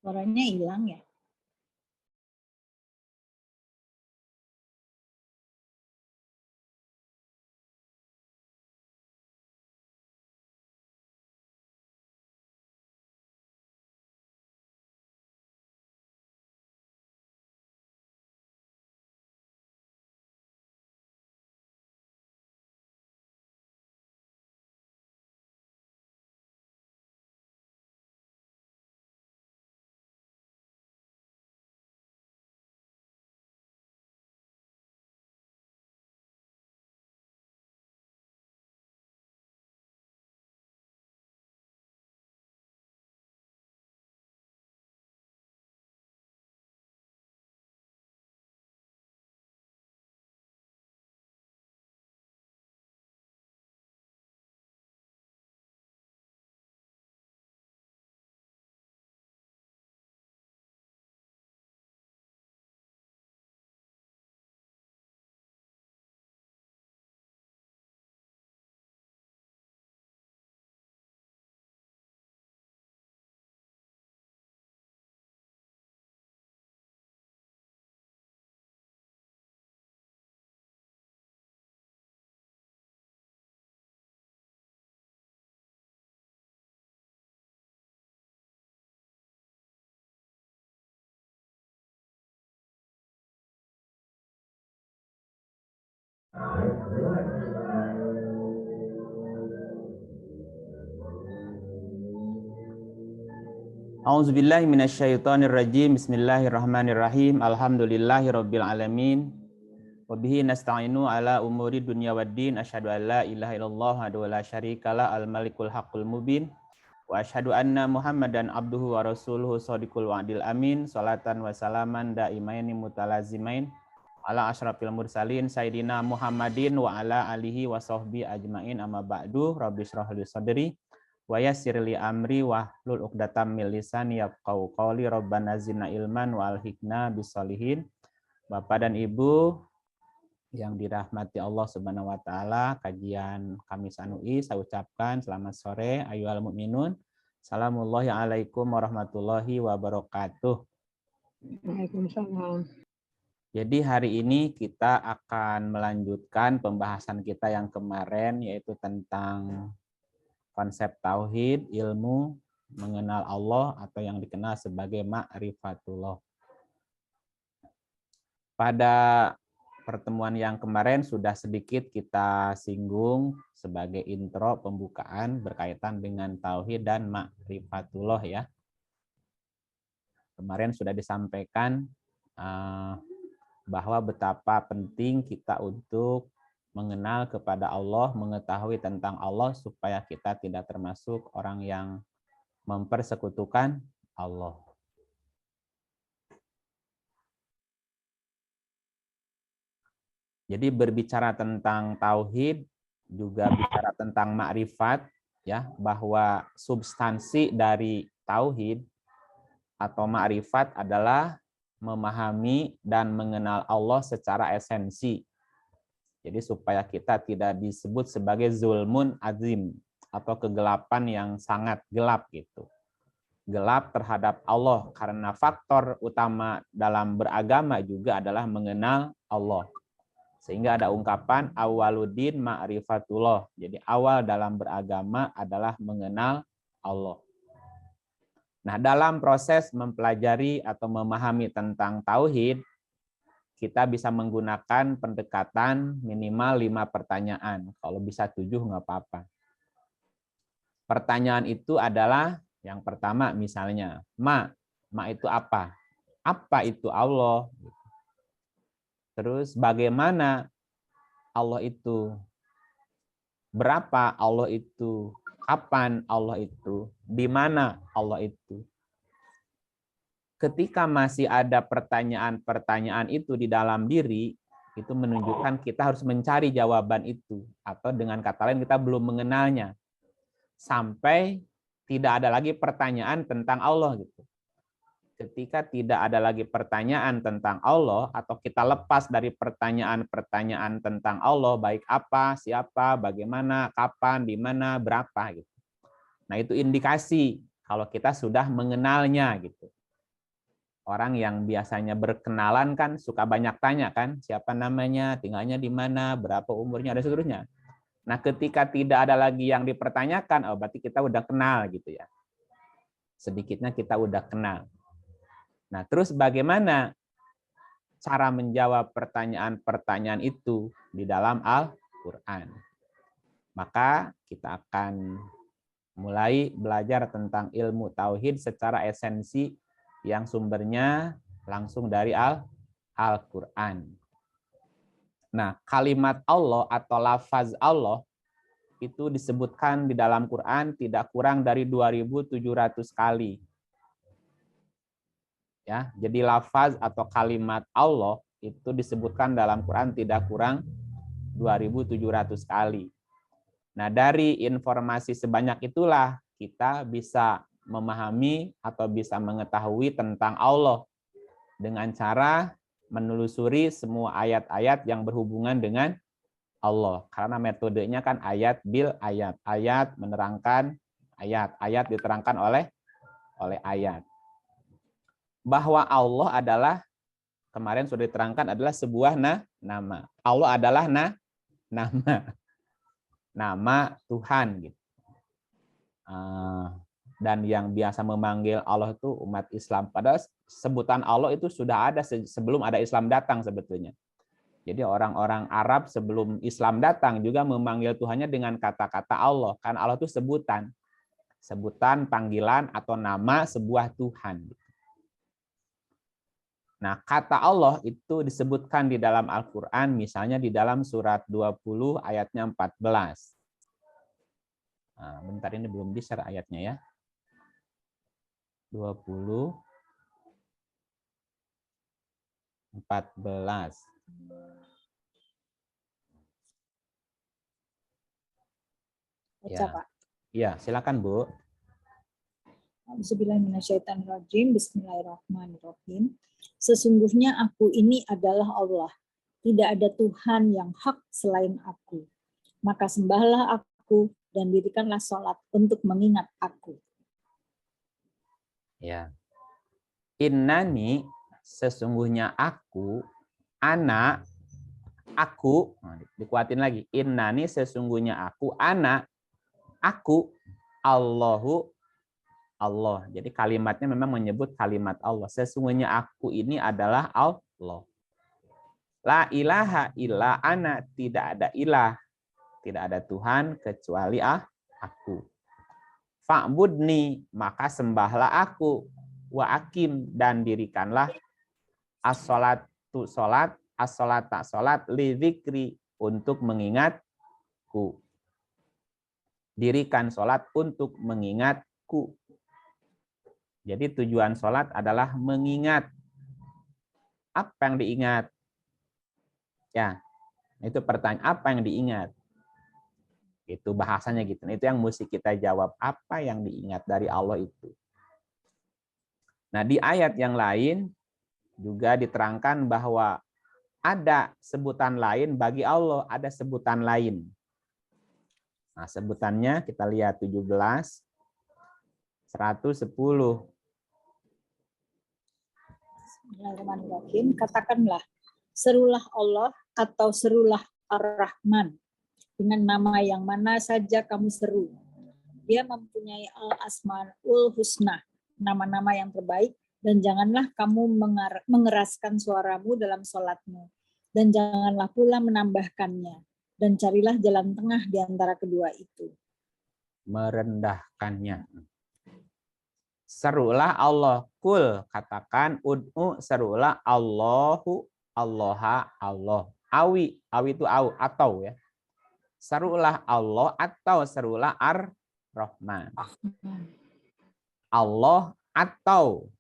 Suaranya hilang ya? A'udzubillahi minasyaitonirrajim. Bismillahirrahmanirrahim. Alhamdulillahirabbil alamin. Wa bihi nasta'inu ala umuri dunya waddin. Asyhadu an la ilaha illallah wa la syarikalah al-malikul haqqul mubin. Wa asyhadu anna Muhammadan abduhu wa rasuluhu shadiqul wa'dil amin. Salatan wa salaman daimaini mutalazimain ala asyrafil mursalin sayyidina Muhammadin wa ala alihi wa sahbihi ajmain, amma ba'du. Rabbi shrah li sadri wa yassir li amri wahlul 'uqdatam min lisani yafqahu qawli. Rabbana zidna ilman wa alhiqna bisolihin. Bapak dan Ibu yang dirahmati Allah Subhanahu wa taala, kajian Kamis Anui saya ucapkan selamat sore ayyuhal mukminun. Assalamullahi alaikum warahmatullahi wabarakatuh. Waalaikumsalam. Jadi hari ini kita akan melanjutkan pembahasan kita yang kemarin, yaitu tentang konsep tauhid, ilmu mengenal Allah atau yang dikenal sebagai ma'rifatullah. Pada pertemuan yang kemarin sudah sedikit kita singgung sebagai intro pembukaan berkaitan dengan tauhid dan ma'rifatullah ya. Kemarin sudah disampaikan bahwa betapa penting kita untuk mengenal kepada Allah, mengetahui tentang Allah supaya kita tidak termasuk orang yang mempersekutukan Allah. Jadi berbicara tentang tauhid juga bicara tentang makrifat ya, bahwa substansi dari tauhid atau makrifat adalah memahami dan mengenal Allah secara esensi. Jadi supaya kita tidak disebut sebagai zulmun azim atau kegelapan yang sangat gelap gitu. Gelap terhadap Allah karena faktor utama dalam beragama juga adalah mengenal Allah. Sehingga ada ungkapan awwaluddin ma'rifatullah. Jadi awal dalam beragama adalah mengenal Allah. Nah, dalam proses mempelajari atau memahami tentang tauhid, kita bisa menggunakan pendekatan minimal 5 pertanyaan. Kalau bisa 7 nggak apa-apa. Pertanyaan itu adalah yang pertama misalnya, ma itu apa? Apa itu Allah? Terus bagaimana Allah itu? Berapa Allah itu? Kapan Allah itu? Di mana Allah itu? Ketika masih ada pertanyaan-pertanyaan itu di dalam diri, itu menunjukkan kita harus mencari jawaban itu. Atau dengan kata lain kita belum mengenalnya. Sampai tidak ada lagi pertanyaan tentang Allah gitu. Ketika tidak ada lagi pertanyaan tentang Allah atau kita lepas dari pertanyaan-pertanyaan tentang Allah, baik apa, siapa, bagaimana, kapan, di mana, berapa gitu. Nah, itu indikasi kalau kita sudah mengenalnya gitu. Orang yang biasanya berkenalan kan suka banyak tanya kan, siapa namanya, tinggalnya di mana, berapa umurnya, dan seterusnya. Nah, ketika tidak ada lagi yang dipertanyakan, oh berarti kita udah kenal gitu ya. Sedikitnya kita udah kenal. Nah, terus bagaimana cara menjawab pertanyaan-pertanyaan itu di dalam Al-Quran? Maka kita akan mulai belajar tentang ilmu tauhid secara esensi yang sumbernya langsung dari Al-Quran. Nah, kalimat Allah atau lafaz Allah itu disebutkan di dalam Quran tidak kurang dari 2.700 kali. Ya, jadi lafaz atau kalimat Allah itu disebutkan dalam Quran tidak kurang 2.700 kali. Nah, dari informasi sebanyak itulah kita bisa memahami atau bisa mengetahui tentang Allah dengan cara menelusuri semua ayat-ayat yang berhubungan dengan Allah. Karena metodenya kan ayat bil ayat. Ayat menerangkan ayat. Ayat diterangkan oleh ayat. Bahwa Allah adalah, kemarin sudah diterangkan, adalah sebuah nama. Allah adalah nama. Nama Tuhan. Gitu. Dan yang biasa memanggil Allah itu umat Islam. Padahal sebutan Allah itu sudah ada sebelum ada Islam datang sebetulnya. Jadi orang-orang Arab sebelum Islam datang juga memanggil Tuhannya dengan kata-kata Allah. Karena Allah itu sebutan. Sebutan, panggilan, atau nama sebuah Tuhan. Nah, kata Allah itu disebutkan di dalam Al-Quran, misalnya di dalam surat 20 ayatnya 14. Nah, bentar, ini belum di-share ayatnya ya. 20, 14. Baca, Pak. Ya, silakan Bu. Bismillahirrahmanirrahim. Bismillahirrahmanirrahim. Sesungguhnya aku ini adalah Allah. Tidak ada Tuhan yang hak selain aku. Maka sembahlah aku dan dirikanlah sholat untuk mengingat aku. Ya. Innani, sesungguhnya aku, ana, aku, dikuatin lagi. Innani, sesungguhnya aku, ana, aku, Allahu, Allah. Jadi kalimatnya memang menyebut kalimat Allah. Sesungguhnya aku ini adalah Allah. La ilaha illa ana, tidak ada ilah, tidak ada Tuhan kecuali aku. Fa'budni, maka sembahlah aku. Wa akim, dan dirikanlah as-sholatu sholat, as-sholata sholat, li dzikri, untuk mengingatku. Dirikan sholat untuk mengingatku. Jadi tujuan sholat adalah mengingat. Apa yang diingat? Ya, itu pertanyaan, apa yang diingat? Itu bahasanya gitu. Itu yang mesti kita jawab, apa yang diingat dari Allah itu. Nah, di ayat yang lain juga diterangkan bahwa ada sebutan lain bagi Allah, ada sebutan lain. Nah, sebutannya kita lihat 17, 110. Bismillahirrahmanirrahim. Katakanlah, serulah Allah atau serulah Ar-Rahman. Dengan nama yang mana saja kamu seru. Dia mempunyai al-asmaul husna. nama-nama yang terbaik, dan janganlah kamu mengeraskan suaramu dalam sholatmu, dan janganlah pula menambahkannya, dan carilah jalan tengah di antara kedua itu. Merendahkannya. Serulah Allah. Kul, katakan, ud'u, serulah Allahu, Allaha, Allah. Awi itu atau ya. Serulah Allah atau serulah Ar-Rahman. Allah atau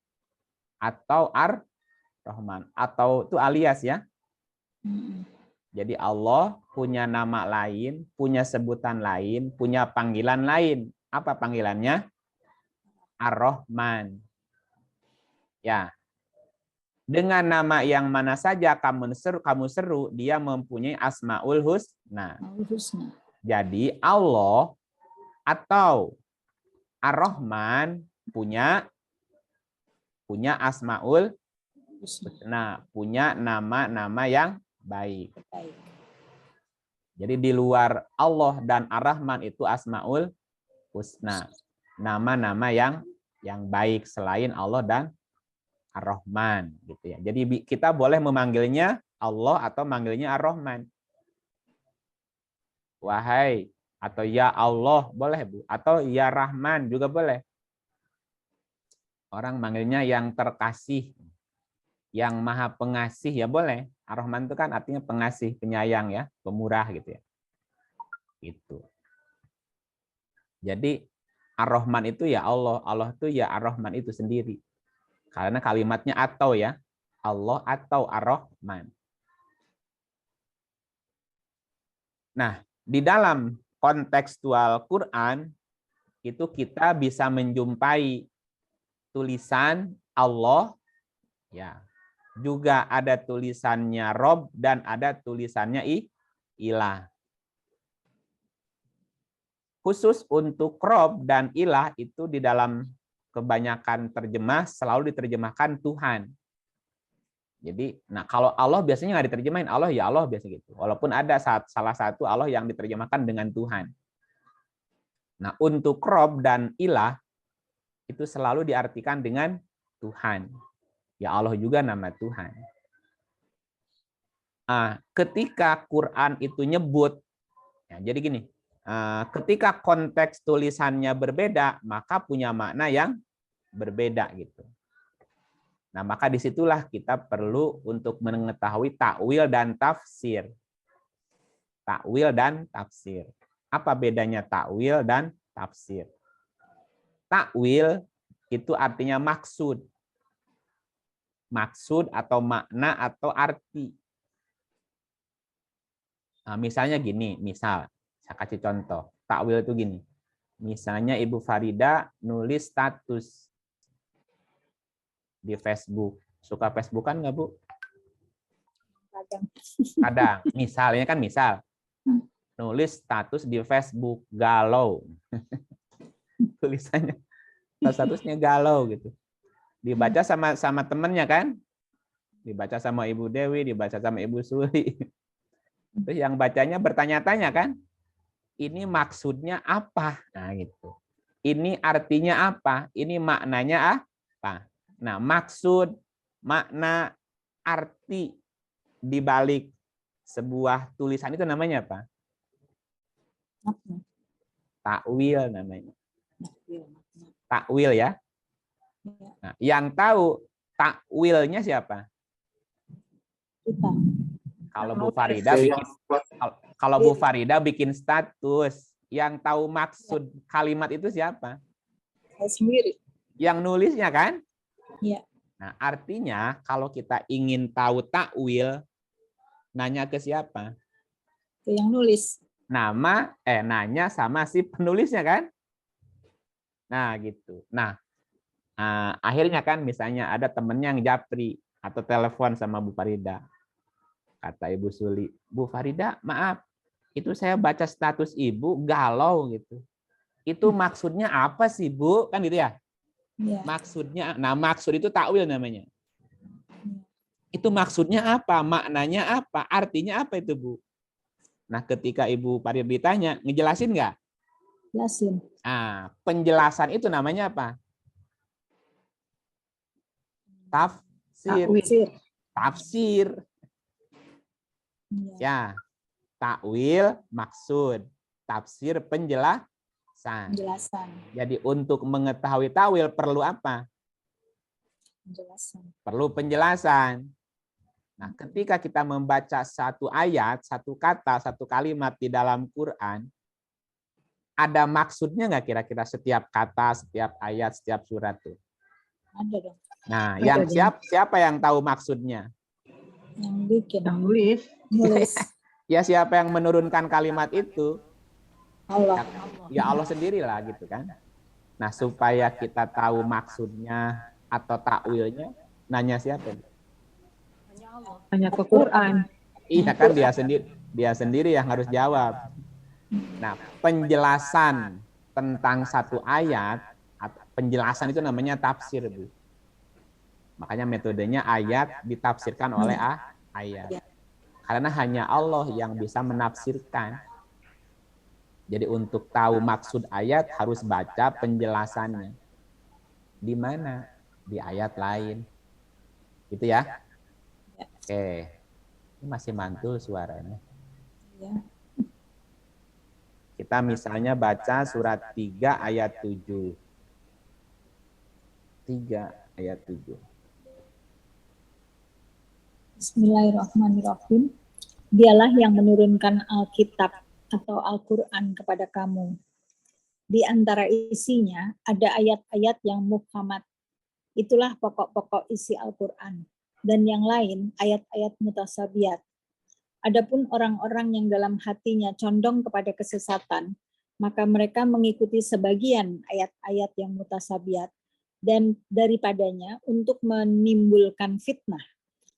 Ar-Rahman. Atau itu alias ya. Jadi Allah punya nama lain, punya sebutan lain, punya panggilan lain. Apa panggilannya? Ar-Rahman. Ya. Dengan nama yang mana saja kamu seru, dia mempunyai Asmaul Husna. Jadi Allah atau Ar-Rahman punya Asmaul Husna, punya nama-nama yang baik. Jadi di luar Allah dan Ar-Rahman itu Asmaul Husna, nama-nama yang baik selain Allah dan Ar-Rahman gitu ya. Jadi kita boleh memanggilnya Allah atau manggilnya Ar-Rahman. Wahai atau ya Allah boleh Bu, atau ya Rahman juga boleh. Orang manggilnya yang terkasih, yang maha pengasih ya boleh. Ar-Rahman itu kan artinya pengasih, penyayang ya, pemurah gitu ya. Gitu. Jadi Ar-Rahman itu ya Allah, Allah itu ya Ar-Rahman itu sendiri. Karena kalimatnya atau ya, Allah atau Ar-Rahman. Nah, di dalam kontekstual Quran, itu kita bisa menjumpai tulisan Allah, ya, juga ada tulisannya Rob dan ada tulisannya Ilah. Khusus untuk Rob dan Ilah itu di dalam kebanyakan terjemah selalu diterjemahkan Tuhan. Jadi, nah kalau Allah biasanya nggak diterjemahin Allah ya Allah biasa gitu. Walaupun ada salah satu Allah yang diterjemahkan dengan Tuhan. Nah untuk Rob dan Ilah itu selalu diartikan dengan Tuhan. Ya Allah juga nama Tuhan. Nah, ketika Quran itu nyebut, ya, jadi gini. Ketika konteks tulisannya berbeda, maka punya makna yang berbeda gitu. Nah, maka disitulah kita perlu untuk mengetahui takwil dan tafsir. Takwil dan tafsir. Apa bedanya takwil dan tafsir? Takwil itu artinya maksud. Maksud atau makna atau arti. Nah, misalnya gini, saya kasih contoh. Takwil itu gini. Misalnya Ibu Farida nulis status di Facebook. Suka Facebookan nggak, Bu? Kadang. Misalnya kan misal. Nulis status di Facebook galau. Tulisannya statusnya galau gitu. Dibaca sama temennya kan? Dibaca sama Ibu Dewi, dibaca sama Ibu Suli. Terus yang bacanya bertanya-tanya kan? Ini maksudnya apa? Nah, gitu. Ini artinya apa? Ini maknanya apa? Nah, maksud, makna, arti di balik sebuah tulisan itu namanya apa? Takwil namanya. Takwil ya. Nah, yang tahu takwilnya siapa? Kita. Kalau Bu Farida bikin status, yang tahu maksud kalimat itu siapa? Saya sendiri. Yang nulisnya kan? Iya. Nah, artinya kalau kita ingin tahu takwil, nanya ke siapa? Ke yang nulis. Nanya sama si penulisnya kan? Nah, gitu. Nah, akhirnya kan misalnya ada temennya yang japri atau telepon sama Bu Farida. Kata Ibu Suli, Bu Farida, maaf, itu saya baca status Ibu galau gitu. Itu maksudnya apa sih, Bu? Kan gitu ya? Ya. Maksudnya, nah maksud itu takwil namanya. Itu maksudnya apa? Maknanya apa? Artinya apa itu, Bu? Nah, ketika Ibu Farida ditanya, ngejelasin nggak? Jelasin. Nah, penjelasan itu namanya apa? Tafsir. Tafsir. Tafsir. Ya. Ya. Takwil maksud. Tafsir penjelasan. Penjelasan. Jadi untuk mengetahui takwil perlu apa? Penjelasan. Perlu penjelasan. Nah, ketika kita membaca satu ayat, satu kata, satu kalimat di dalam Quran, ada maksudnya nggak kira-kira setiap kata, setiap ayat, setiap surat itu? Ada dong. Nah, Ada yang dong. siapa yang tahu maksudnya? Yang bikin. Yang nulis. Nulis. Ya siapa yang menurunkan kalimat itu? Allah. Ya Allah sendirilah gitu kan. Nah, supaya kita tahu maksudnya atau takwilnya, nanya siapa? Hanya ke Quran. Iya kan dia sendiri yang harus jawab. Nah, penjelasan tentang satu ayat, penjelasan itu namanya tafsir, Bu. Makanya metodenya ayat ditafsirkan oleh ayat. Karena hanya Allah yang bisa menafsirkan. Jadi untuk tahu maksud ayat harus baca penjelasannya. Di mana? Di ayat lain. Gitu ya? Oke. Ini masih mantul suaranya. Ya. Kita misalnya baca surat 3 ayat 7. 3 ayat 7. Bismillahirrahmanirrahim. Dialah yang menurunkan Alkitab atau Al-Quran kepada kamu. Di antara isinya ada ayat-ayat yang muhkamat. Itulah pokok-pokok isi Al-Quran. Dan yang lain ayat-ayat mutasabiat. Adapun orang-orang yang dalam hatinya condong kepada kesesatan, maka mereka mengikuti sebagian ayat-ayat yang mutasabiat dan daripadanya untuk menimbulkan fitnah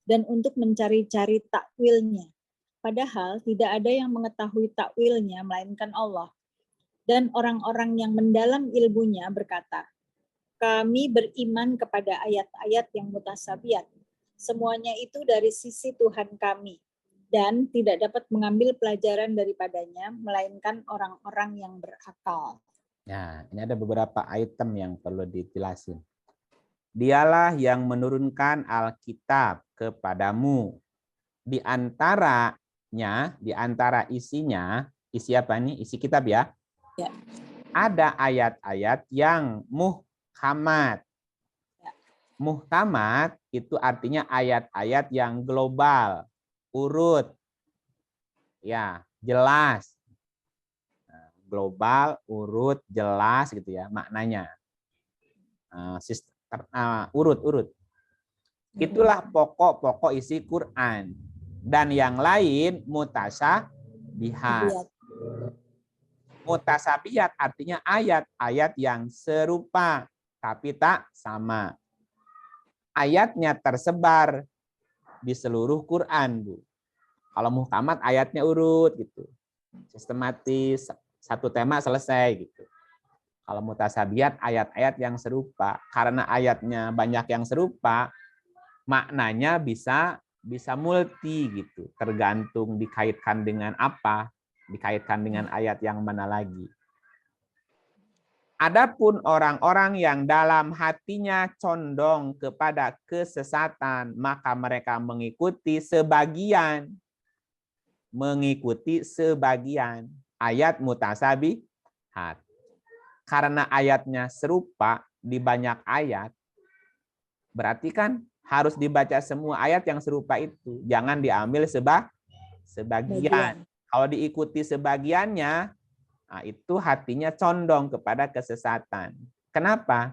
dan untuk mencari-cari takwilnya. Padahal tidak ada yang mengetahui takwilnya melainkan Allah. Dan orang-orang yang mendalam ilmunya berkata, kami beriman kepada ayat-ayat yang mutasabiat. Semuanya itu dari sisi Tuhan kami. Dan tidak dapat mengambil pelajaran daripadanya, melainkan orang-orang yang berakal. Nah, ini ada beberapa item yang perlu dijelasin. Dialah yang menurunkan Alkitab kepadamu. Di antara isinya, isi apa nih? Isi kitab ya? Ya. Ada ayat-ayat yang muhkamat. Muhkamat itu artinya ayat-ayat yang global, urut, ya jelas, global, urut, jelas gitu ya maknanya, urut. Itulah pokok-pokok isi Quran dan yang lain mutasabihat. Mutasabihat artinya ayat-ayat yang serupa tapi tak sama. Ayatnya tersebar di seluruh Quran, Bu. Kalau muhkamat ayatnya urut gitu. Sistematis, satu tema selesai gitu. Kalau mutasabihat ayat-ayat yang serupa. Karena ayatnya banyak yang serupa, maknanya bisa multi gitu. Tergantung dikaitkan dengan apa, dikaitkan dengan ayat yang mana lagi. Adapun orang-orang yang dalam hatinya condong kepada kesesatan, maka mereka mengikuti sebagian ayat mutasabihat. Karena ayatnya serupa di banyak ayat, berarti kan harus dibaca semua ayat yang serupa itu. Jangan diambil sebagian. Kalau diikuti sebagiannya, nah, itu hatinya condong kepada kesesatan. Kenapa?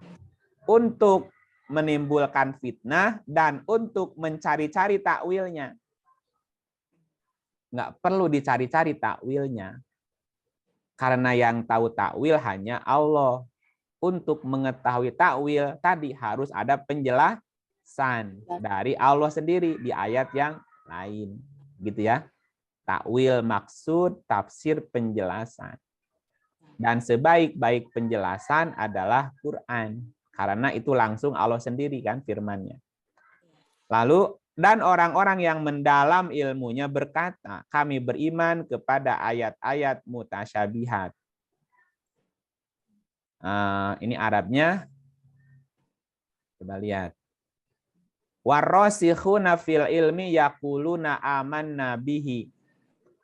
Untuk menimbulkan fitnah dan untuk mencari-cari takwilnya. Nggak perlu dicari-cari takwilnya. Karena yang tahu takwil hanya Allah. Untuk mengetahui takwil tadi harus ada penjelasan dari Allah sendiri di ayat yang lain. Gitu ya. Takwil maksud, tafsir penjelasan. Dan sebaik-baik penjelasan adalah Quran. Karena itu langsung Allah sendiri kan firman-Nya. Lalu, dan orang-orang yang mendalam ilmunya berkata, kami beriman kepada ayat-ayat mutasyabihat. Ini Arabnya. Coba lihat. Warasikhuna fil ilmi yaquluna amanna bihi.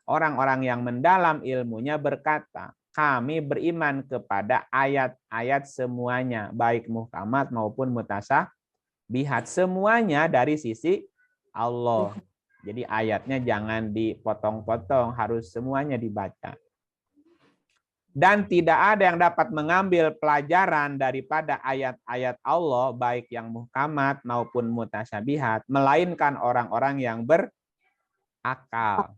Orang-orang yang mendalam ilmunya berkata, kami beriman kepada ayat-ayat semuanya, baik muhkamat maupun mutasabihat, semuanya dari sisi Allah. Jadi ayatnya jangan dipotong-potong, harus semuanya dibaca. Dan tidak ada yang dapat mengambil pelajaran daripada ayat-ayat Allah, baik yang muhkamat maupun mutasabihat, melainkan orang-orang yang berakal.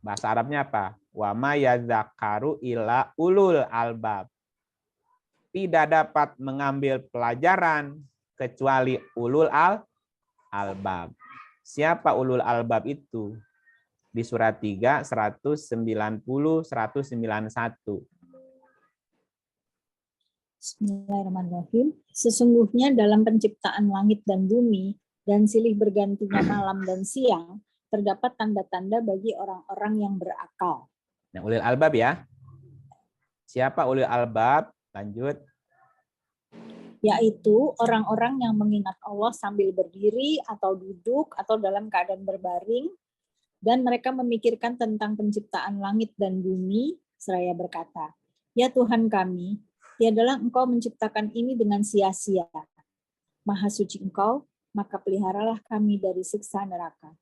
Bahasa Arabnya apa? Wa ma yadzakaru illa ulul albab. Tidak dapat mengambil pelajaran kecuali ulul albab. Siapa ulul albab itu? Di surat 3, 190, 191. Bismillahirrahmanirrahim. Sesungguhnya dalam penciptaan langit dan bumi dan silih bergantinya malam dan siang terdapat tanda-tanda bagi orang-orang yang berakal. Nah, ulil albab ya. Siapa ulil albab? Lanjut. Yaitu orang-orang yang mengingat Allah sambil berdiri atau duduk atau dalam keadaan berbaring, dan mereka memikirkan tentang penciptaan langit dan bumi seraya berkata, ya Tuhan kami, tiadalah Engkau menciptakan ini dengan sia-sia. Maha suci Engkau, maka peliharalah kami dari siksa neraka.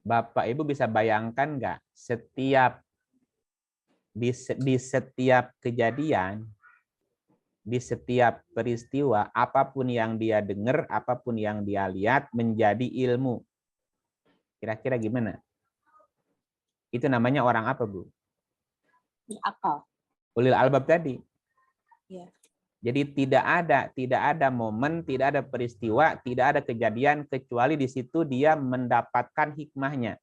Bapak Ibu bisa bayangkan nggak, di setiap kejadian, di setiap peristiwa, apapun yang dia dengar, apapun yang dia lihat menjadi ilmu. Kira-kira gimana? Itu namanya orang apa, Bu? Berakal. Ulil albab tadi. Ya. Jadi tidak ada momen, tidak ada peristiwa, tidak ada kejadian kecuali di situ dia mendapatkan hikmahnya.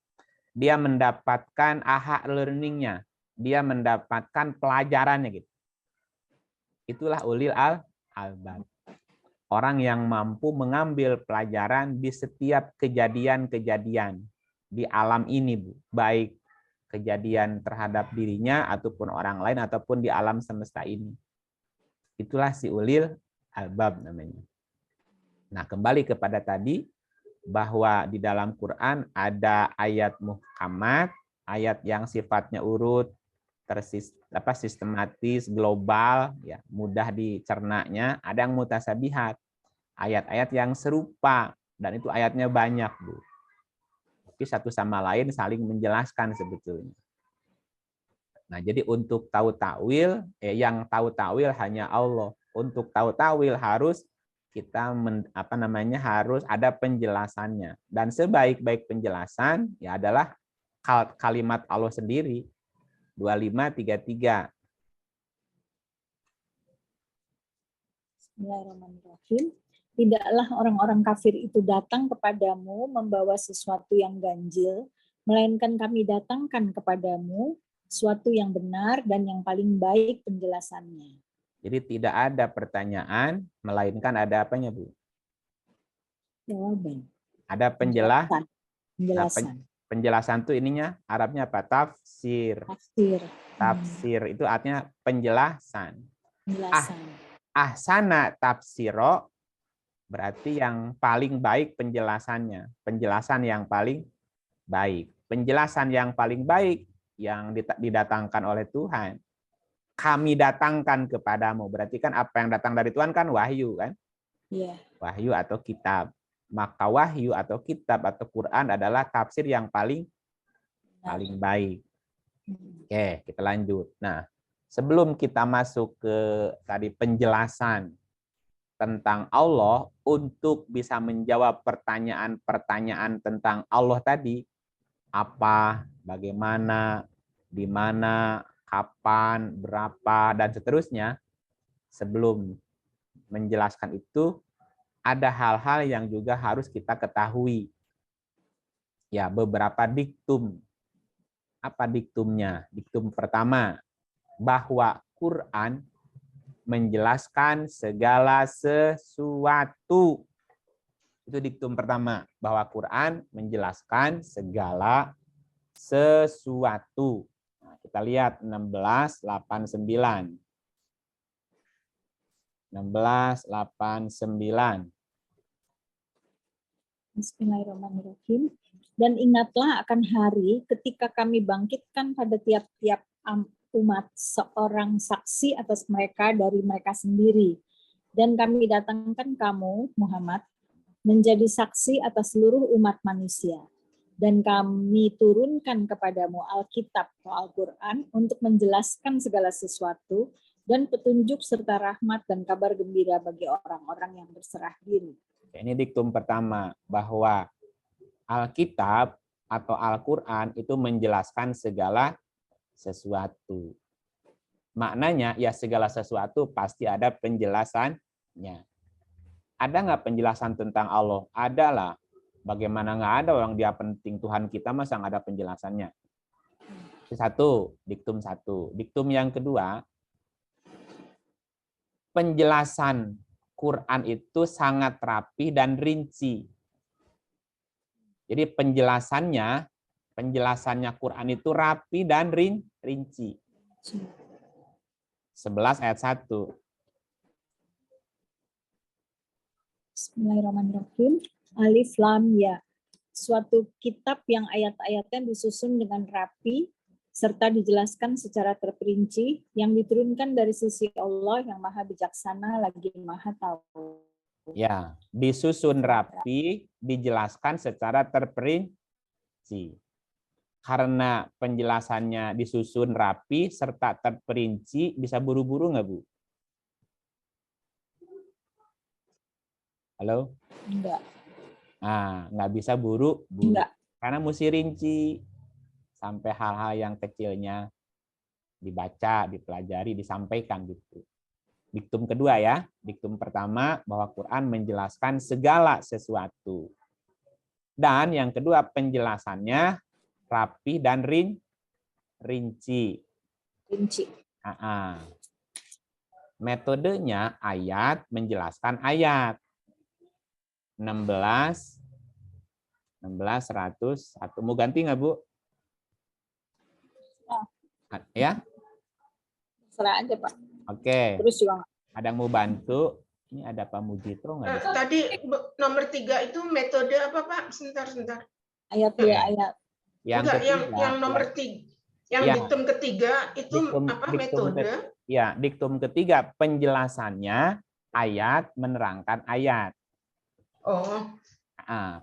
Dia mendapatkan aha learning-nya. Dia mendapatkan pelajarannya gitu. Itulah ulil albab. Orang yang mampu mengambil pelajaran di setiap kejadian-kejadian di alam ini, Bu. Baik kejadian terhadap dirinya ataupun orang lain ataupun di alam semesta ini. Itulah si ulil albab namanya. Nah, kembali kepada tadi bahwa di dalam Quran ada ayat muhkamat, ayat yang sifatnya urut, sistematis, global, ya, mudah dicernanya. Ada yang mutasabihat, ayat-ayat yang serupa, dan itu ayatnya banyak, Bu. Tapi satu sama lain saling menjelaskan sebetulnya. Nah, jadi untuk tahu takwil, yang tahu takwil hanya Allah. Untuk tahu takwil harus kita harus ada penjelasannya. Dan sebaik-baik penjelasan ya adalah kalimat Allah sendiri. 2533. Bismillahirrahmanirrahim. Tidaklah orang-orang kafir itu datang kepadamu membawa sesuatu yang ganjil, melainkan kami datangkan kepadamu suatu yang benar dan yang paling baik penjelasannya. Jadi tidak ada pertanyaan, melainkan ada apanya, Bu? Jawaban. Ada penjelasan. Penjelasan. Penjelasan itu ininya Arabnya apa? Tafsir. Tafsir itu artinya penjelasan. Penjelasan. Ahsana tafsiro berarti yang paling baik penjelasannya. Penjelasan yang paling baik. Penjelasan yang paling baik yang didatangkan oleh Tuhan. Kami datangkan kepadamu. Berarti kan apa yang datang dari Tuhan kan wahyu kan? Yeah. Wahyu atau kitab. Maka wahyu atau kitab atau Quran adalah tafsir yang paling baik. Oke, kita lanjut. Nah, sebelum kita masuk ke tadi penjelasan tentang Allah, untuk bisa menjawab pertanyaan-pertanyaan tentang Allah tadi, apa, bagaimana, di mana, kapan, berapa, dan seterusnya, sebelum menjelaskan itu, ada hal-hal yang juga harus kita ketahui. Ya, beberapa diktum. Apa diktumnya? Diktum pertama, bahwa Quran menjelaskan segala sesuatu. Itu diktum pertama, bahwa Quran menjelaskan segala sesuatu. Nah, kita lihat 16:89. 16:89. Bismillahirrahmanirrahim. Dan ingatlah akan hari ketika kami bangkitkan pada tiap-tiap umat seorang saksi atas mereka dari mereka sendiri. Dan kami datangkan kamu, Muhammad, menjadi saksi atas seluruh umat manusia. Dan kami turunkan kepadamu Alkitab atau Al-Quran untuk menjelaskan segala sesuatu dan petunjuk serta rahmat dan kabar gembira bagi orang-orang yang berserah diri. Ini diktum pertama, bahwa Alkitab atau Al-Quran itu menjelaskan segala sesuatu. Maknanya ya segala sesuatu pasti ada penjelasannya. Ada nggak penjelasan tentang Allah? Ada lah. Bagaimana nggak ada, orang dia penting, Tuhan kita masa nggak ada penjelasannya. Satu, diktum satu. Diktum yang kedua, penjelasan Quran itu sangat rapi dan rinci. Jadi penjelasannya Quran itu rapi dan rinci. 11 ayat 1. Bismillahirrahmanirrahim. Alif Lam Ya. Suatu kitab yang ayat-ayatnya disusun dengan rapi serta dijelaskan secara terperinci yang diturunkan dari sisi Allah yang Maha Bijaksana lagi Maha Tahu. Ya, disusun rapi, dijelaskan secara terperinci. Karena penjelasannya disusun rapi serta terperinci, bisa buru-buru nggak, Bu? Halo? Enggak. Nah, nggak bisa buru-buru. Enggak. Karena mesti rinci. Sampai hal-hal yang kecilnya dibaca, dipelajari, disampaikan gitu. Diktum kedua ya. Diktum pertama bahwa Quran menjelaskan segala sesuatu. Dan yang kedua penjelasannya rapi dan rinci. Rinci. Metodenya ayat menjelaskan ayat. 16, 101. Mau ganti nggak, Bu? Ya? Serah aja, Pak. Oke. Terus juga ada yang mau bantu? Ini ada Pak Mujitro nggak bisa? Tadi nomor 3 itu metode apa, Pak? Sebentar. ayat dua ayat. Enggak, yang nomor 3. Yang ya. diktum ketiga itu apa metode? Ya, diktum ketiga penjelasannya ayat menerangkan ayat. Oh.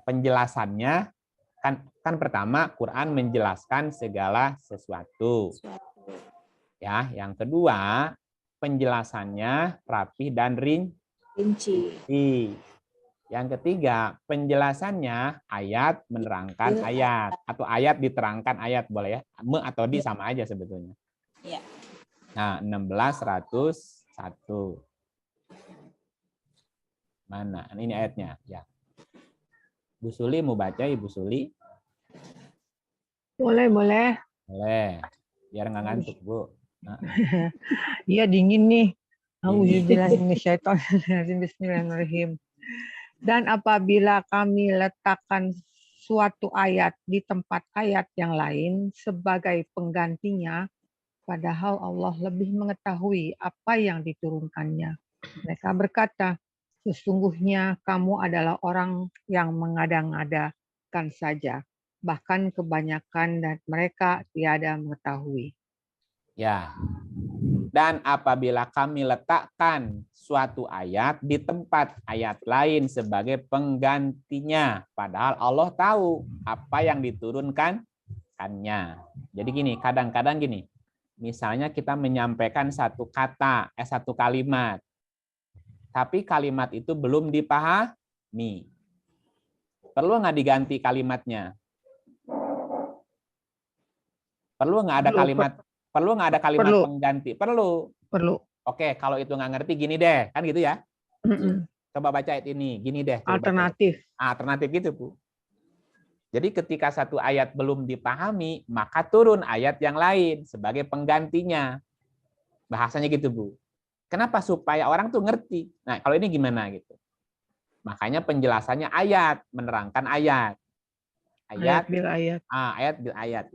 Penjelasannya kan pertama Quran menjelaskan segala sesuatu. Ya, yang kedua penjelasannya rapi dan rinci. Yang ketiga penjelasannya ayat menerangkan ayat atau ayat diterangkan ayat, boleh ya? Atau di sama aja sebetulnya. Ya. Nah, 16 101. Mana? Ini ayatnya, ya. Bu Suli mau baca, Ibu Suli? Boleh. Boleh. Biar nggak ngantuk, Bu. Iya, dingin nih. Bismillahirrahmanirrahim. Dan apabila kami letakkan suatu ayat di tempat ayat yang lain sebagai penggantinya, padahal Allah lebih mengetahui apa yang diturunkannya. Mereka berkata, sesungguhnya kamu adalah orang yang mengada-ngadakan saja. Bahkan kebanyakan dari mereka tiada mengetahui. Ya. Dan apabila kami letakkan suatu ayat di tempat ayat lain sebagai penggantinya, padahal Allah tahu apa yang diturunkannya. Jadi gini, kadang-kadang gini, misalnya kita menyampaikan satu kata, satu kalimat, tapi kalimat itu belum dipahami. Perlu nggak diganti kalimatnya? Perlu nggak ada kalimat? Perlu nggak ada kalimat pengganti? Perlu. Oke, kalau itu nggak ngerti gini deh, kan gitu ya? Coba baca ayat ini, gini deh. Alternatif. Alternatif gitu, Bu. Jadi ketika satu ayat belum dipahami, maka turun ayat yang lain sebagai penggantinya. Bahasanya gitu, Bu. Kenapa? Supaya orang tuh ngerti. Nah, kalau ini gimana gitu? Makanya penjelasannya ayat, menerangkan ayat. Ayat bil ayat. Ayat bil ayat.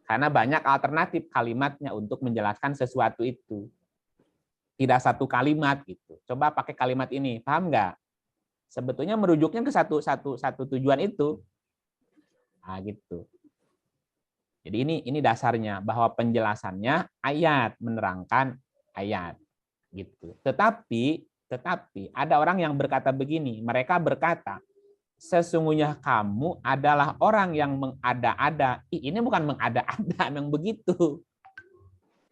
Karena banyak alternatif kalimatnya untuk menjelaskan sesuatu itu. Tidak satu kalimat gitu. Coba pakai kalimat ini, paham nggak? sebetulnya merujuknya ke satu tujuan itu. Nah, gitu. Jadi ini dasarnya, bahwa penjelasannya ayat menerangkan ayat gitu. Tetapi ada orang yang berkata begini, mereka berkata, sesungguhnya kamu adalah orang yang mengada-ada. Ini bukan mengada-ada, memang begitu.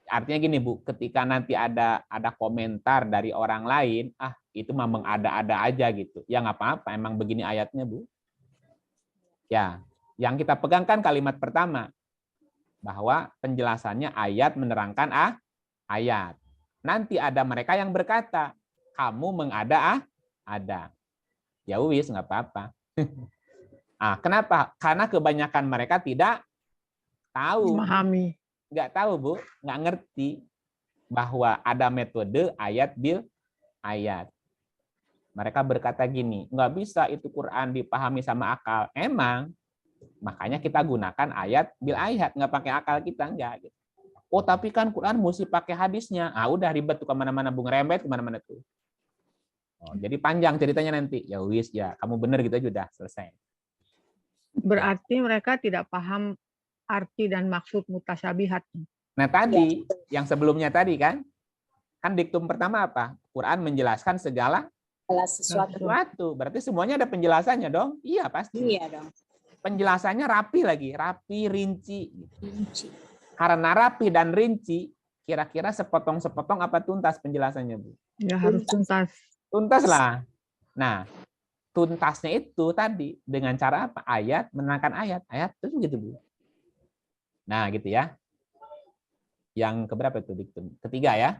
Artinya gini, Bu, ketika nanti ada komentar dari orang lain, itu mah mengada-ada aja gitu. Ya nggak apa-apa, emang begini ayatnya, Bu. Ya, yang kita pegangkan kalimat pertama, bahwa penjelasannya ayat menerangkan ayat. Nanti ada mereka yang berkata, kamu mengada-ada. Ya wis, nggak apa-apa. Kenapa? Karena kebanyakan mereka tidak tahu. Memahami. Nggak tahu, Bu. Nggak ngerti bahwa ada metode ayat bil ayat. Mereka berkata gini, nggak bisa itu Quran dipahami sama akal. Emang, makanya kita gunakan ayat bil ayat, nggak pakai akal kita, nggak. Gitu. Oh, tapi kan Quran mesti pakai hadisnya. Udah ribet tuh kemana-mana, Bung, rembet kemana-mana tuh. Jadi panjang ceritanya nanti. Ya wis, ya kamu bener gitu aja, udah selesai. Berarti mereka tidak paham arti dan maksud mutasyabihat. Nah tadi, yang sebelumnya tadi kan diktum pertama apa? Quran menjelaskan segala sesuatu. Berarti semuanya ada penjelasannya dong? Iya pasti. Iya dong. Penjelasannya rapi lagi, rapi, rinci. Karena rapi dan rinci, kira-kira sepotong-sepotong apa tuntas penjelasannya, Bu? Ya harus tuntas. Tuntas lah. Nah, tuntasnya itu tadi dengan cara apa? Ayat menerangkan ayat terus gitu, Bu. Nah, gitu ya. Yang keberapa itu diktum? Ketiga ya.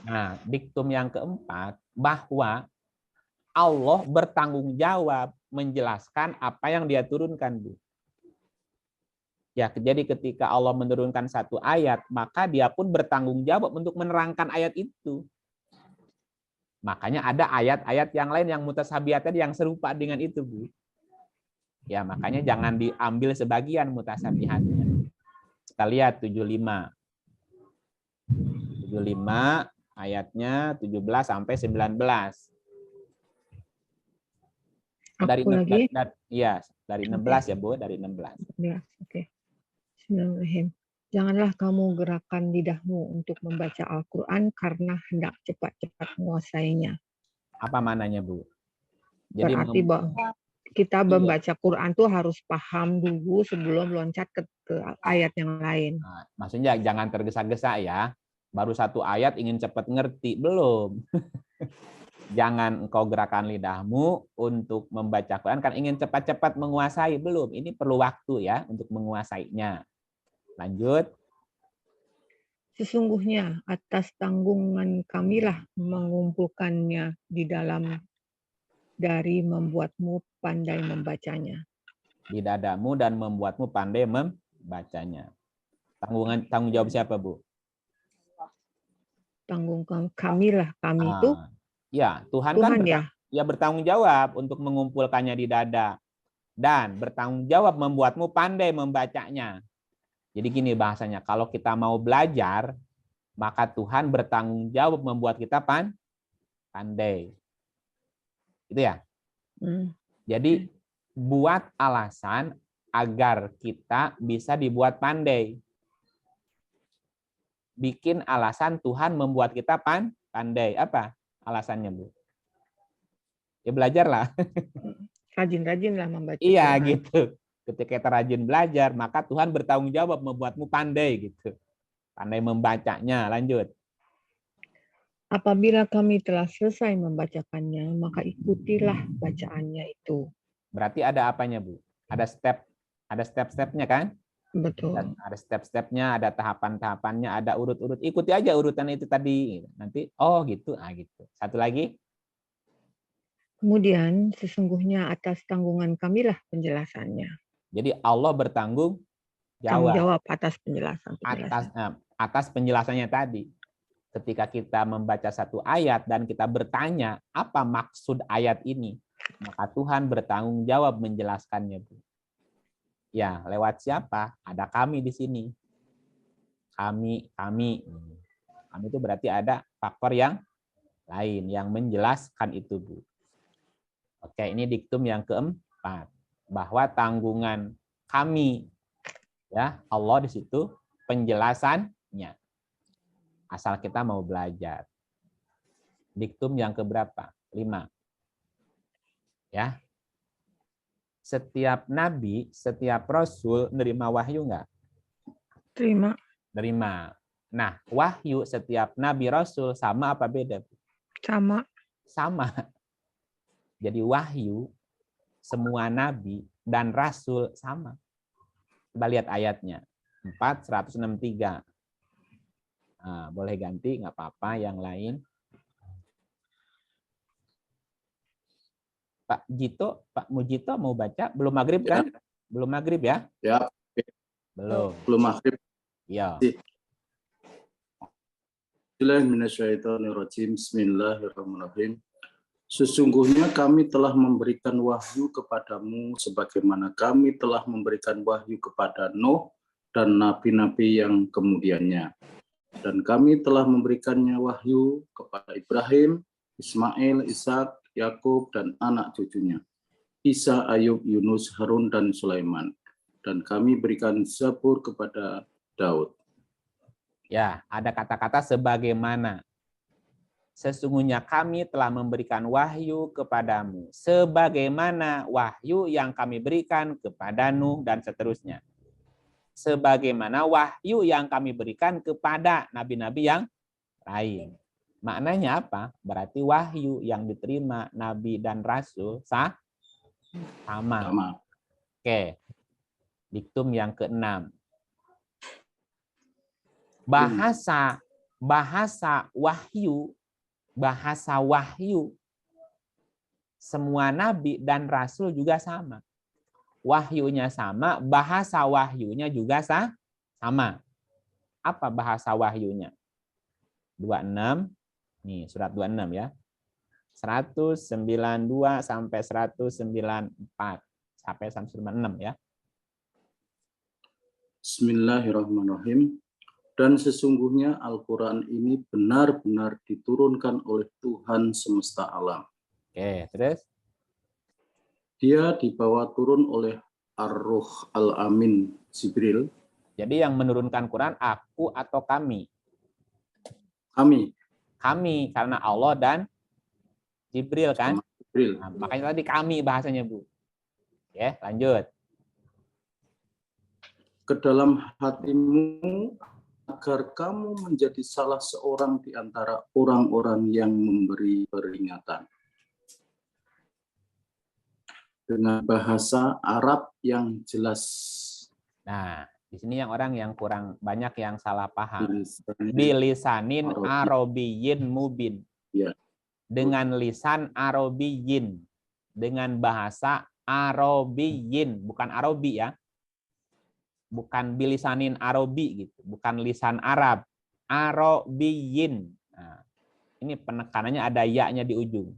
Nah, diktum yang keempat, bahwa Allah bertanggung jawab menjelaskan apa yang Dia turunkan, Bu. Ya, jadi ketika Allah menurunkan satu ayat, maka Dia pun bertanggung jawab untuk menerangkan ayat itu. Makanya ada ayat-ayat yang lain yang mutasyabihat tadi yang serupa dengan itu, Bu. Ya, makanya jangan diambil sebagian mutasyabihatnya. Kita lihat 75. 75 ayatnya 17 sampai 19. Dari 16 ya, Bu, dari 16. Ya, oke. Bismillahirrahmanirrahim. Janganlah kamu gerakan lidahmu untuk membaca Al-Quran karena hendak cepat-cepat menguasainya. Apa mananya, Bu? Jadi berarti bahwa kita membaca Quran tuh harus paham dulu sebelum loncat ke ayat yang lain. Nah, maksudnya jangan tergesa-gesa ya. Baru satu ayat ingin cepat ngerti, belum. Jangan engkau gerakan lidahmu untuk membaca Quran kan ingin cepat-cepat menguasai, belum. Ini perlu waktu ya untuk menguasainya. Lanjut. Sesungguhnya atas tanggungan kamilah mengumpulkannya di dalam dari membuatmu pandai membacanya. Di dadamu dan membuatmu pandai membacanya. Tanggung jawab siapa, Bu? Tanggung kamilah, kami itu ya Tuhan kan bertanggung jawab untuk mengumpulkannya di dada dan bertanggung jawab membuatmu pandai membacanya. Jadi gini bahasanya, kalau kita mau belajar, maka Tuhan bertanggung jawab membuat kita pandai. Itu ya. Jadi buat alasan agar kita bisa dibuat pandai. Bikin alasan Tuhan membuat kita pandai. Apa alasannya, Bu? Ya belajarlah. Rajin-rajinlah membaca. Iya, gitu. Ketika kita rajin belajar, maka Tuhan bertanggung jawab membuatmu pandai gitu. Pandai membacanya. Lanjut. Apabila kami telah selesai membacakannya, maka ikutilah bacaannya itu. Berarti ada apanya, Bu? Ada step-stepnya kan? Betul. Ada step-stepnya, ada tahapan-tahapannya, ada urut-urut. Ikuti aja urutan itu tadi. Nanti, gitu. Gitu. Satu lagi. Kemudian, sesungguhnya atas tanggungan kamilah penjelasannya. Jadi Allah bertanggung Tanggung jawab atas penjelasan. Atas penjelasannya tadi. Ketika kita membaca satu ayat dan kita bertanya, apa maksud ayat ini? Maka Tuhan bertanggung jawab menjelaskannya, Bu. Ya, lewat siapa? Ada kami di sini. Kami. Kami itu berarti ada faktor yang lain yang menjelaskan itu, Bu. Oke, ini diktum yang keempat, bahwa tanggungan kami, ya Allah di situ penjelasannya. Asal kita mau belajar. Diktum yang keberapa? 5. Ya. Setiap nabi, setiap rasul nerima wahyu enggak? Terima. Nerima. Nah, wahyu setiap nabi rasul sama apa beda? Sama. Sama. Jadi wahyu semua nabi dan rasul sama. Coba lihat ayatnya. 4:163. Nah, boleh ganti, nggak apa-apa yang lain. Pak Mujito mau baca? Belum maghrib kan? Belum maghrib ya? Ya, Belum. belum maghrib. Ya. Bismillahirrahmanirrahim. Sesungguhnya kami telah memberikan wahyu kepadamu sebagaimana kami telah memberikan wahyu kepada Nuh dan nabi-nabi yang kemudiannya. Dan kami telah memberikannya wahyu kepada Ibrahim, Ismail, Ishak, Yakub, dan anak cucunya, Isa, Ayub, Yunus, Harun, dan Sulaiman. Dan kami berikan Zabur kepada Daud. Ya, ada kata-kata sebagaimana. Sesungguhnya kami telah memberikan wahyu kepadamu sebagaimana wahyu yang kami berikan kepada Nuh dan seterusnya. Sebagaimana wahyu yang kami berikan kepada nabi-nabi yang lain. Maknanya apa? Berarti wahyu yang diterima nabi dan rasul sama. Oke. Diktum yang ke-6. Bahasa wahyu semua nabi dan rasul juga sama. Wahyunya sama, bahasa wahyunya juga sama. Apa bahasa wahyunya? 26. Nih, surat 26 ya. 192 sampai 194 sampai 196 ya. Bismillahirrahmanirrahim. Dan sesungguhnya Al-Quran ini benar-benar diturunkan oleh Tuhan semesta alam. Oke, terus? Dia dibawa turun oleh Ar-Ruh Al-Amin Jibril. Jadi yang menurunkan Quran aku atau kami? Kami, karena Allah dan Jibril kan? Jibril. Nah, makanya tadi kami bahasanya, Bu. Ya, lanjut. Ke dalam hatimu agar kamu menjadi salah seorang di antara orang-orang yang memberi peringatan. Dengan bahasa Arab yang jelas. Nah, di sini yang orang yang kurang banyak yang salah paham. Bilisanin Arabiyyin mubin. Ya. Dengan lisan Arabiyyin. Dengan bahasa Arabiyyin, bukan Arabi ya. Bukan bilisanin Arabi gitu, bukan lisan Arab. Arabiyyin. Nah, ini penekanannya ada ya-nya di ujung.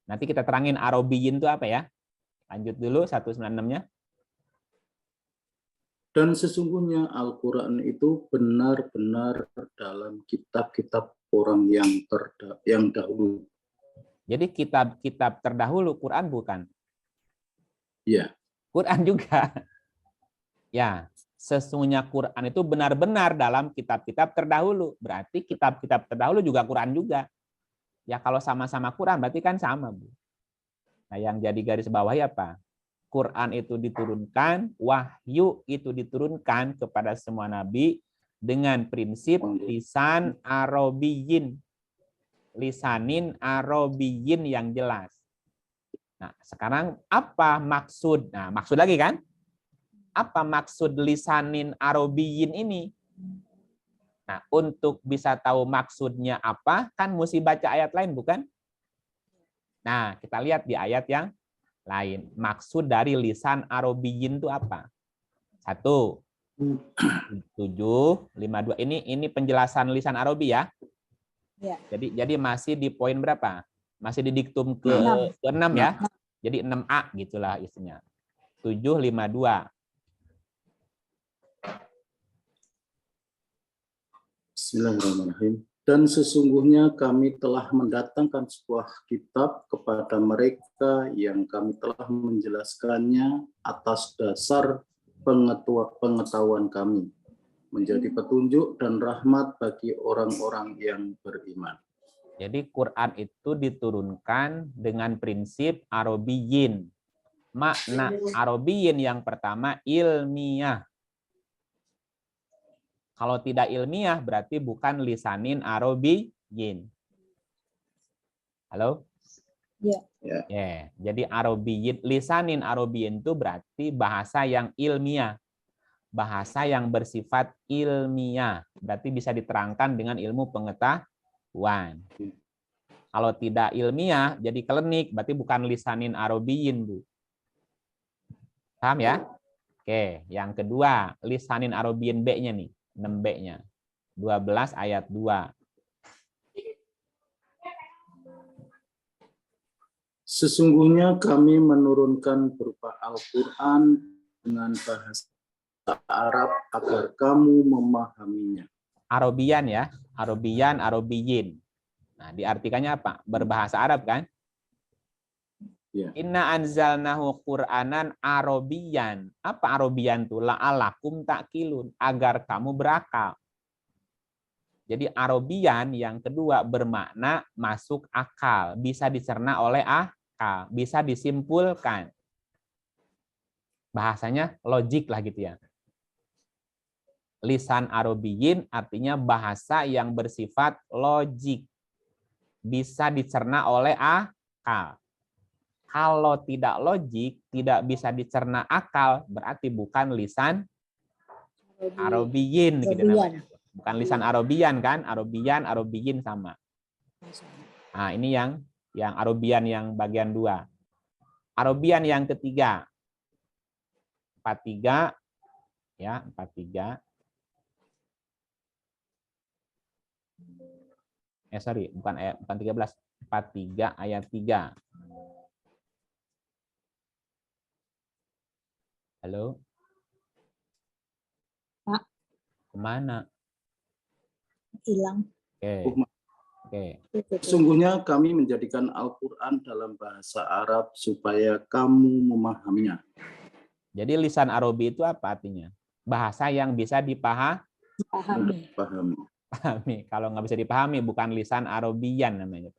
Nanti kita terangin Arabiyyin itu apa ya. Lanjut dulu 196-nya. Dan sesungguhnya Al-Quran itu benar-benar dalam kitab-kitab orang yang dahulu. Jadi kitab-kitab terdahulu Quran bukan? Ya. Quran juga. Ya, sesungguhnya Quran itu benar-benar dalam kitab-kitab terdahulu. Berarti kitab-kitab terdahulu juga Quran juga. Ya kalau sama-sama Quran berarti kan sama, Bu. Nah, yang jadi garis bawah apa? Quran itu diturunkan, wahyu itu diturunkan kepada semua nabi dengan prinsip lisan Arabiyyin. Lisanin Arabiyyin yang jelas. Nah, sekarang apa maksud? Nah, maksud lagi kan? Apa maksud lisanin Arabiyyin ini? Nah, untuk bisa tahu maksudnya apa, kan mesti baca ayat lain, bukan? Nah, kita lihat di ayat yang lain. Maksud dari lisan Arabiyyin itu apa? 1, 752. Ini penjelasan lisan Arabi ya. Ya. Jadi masih di poin berapa? Masih di diktum ke-6 ya. Jadi 6A gitulah isinya. 752. Bismillahirrahmanirrahim. Dan sesungguhnya kami telah mendatangkan sebuah kitab kepada mereka yang kami telah menjelaskannya atas dasar pengetahuan kami, menjadi petunjuk dan rahmat bagi orang-orang yang beriman. Jadi Quran itu diturunkan dengan prinsip Arabiyin. Makna Arabiyin yang pertama ilmiah. Kalau tidak ilmiah berarti bukan lisanin Arabiyin. Halo? Ya. Ya, jadi Arabiyin, lisanin Arabiyin itu berarti bahasa yang ilmiah. Bahasa yang bersifat ilmiah. Berarti bisa diterangkan dengan ilmu pengetahuan. Kalau tidak ilmiah jadi klinik, berarti bukan lisanin Arabiyin, Bu. Paham ya? Oke, yang kedua, lisanin Arabiyin B-nya nih. 6B-nya. 12 ayat 2. Sesungguhnya kami menurunkan berupa Al-Quran dengan bahasa Arab agar kamu memahaminya. Arabian ya, Arabian, Arabiyin. Nah, diartikannya apa? Berbahasa Arab kan? Ya. Inna anzalnahu Qur'anan Arabian. Apa Arabian itu? La'alakum ta'qilun, agar kamu berakal. Jadi Arabian yang kedua bermakna masuk akal, bisa dicerna oleh akal, bisa disimpulkan. Bahasanya logik lah gitu ya. Lisan Arabiyin artinya bahasa yang bersifat logik, bisa dicerna oleh akal. Kalau tidak logik, tidak bisa dicerna akal, berarti bukan lisan Arabiyin gitu namanya. Bukan lisan Arabian kan? Arabiyin sama. Nah, ini yang Arabian yang bagian 2. Arabian yang ketiga. 43 ya, 43. Bukan 13. 43 ayat 3. Halo? Pak. Kemana? Hilang. Oke. Sesungguhnya kami menjadikan Al-Quran dalam bahasa Arab supaya kamu memahaminya. Jadi lisan Arabi itu apa artinya? Bahasa yang bisa Pahami. dipahami. Kalau nggak bisa dipahami, bukan lisan Arabian namanya.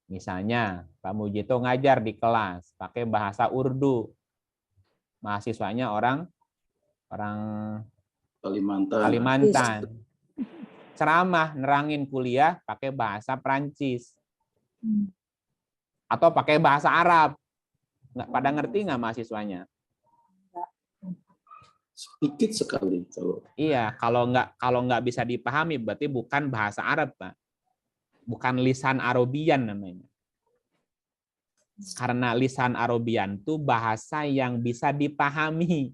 Misalnya, Pak Mujito ngajar di kelas pakai bahasa Urdu. Mahasiswanya orang Kalimantan. Ceramah nerangin kuliah pakai bahasa Prancis. Atau pakai bahasa Arab. Nggak pada ngerti nggak mahasiswanya? Sedikit sekali kalau. Iya, kalau nggak bisa dipahami berarti bukan bahasa Arab, Pak. Bukan lisan Arabian namanya. Karena lisan Arabian itu bahasa yang bisa dipahami.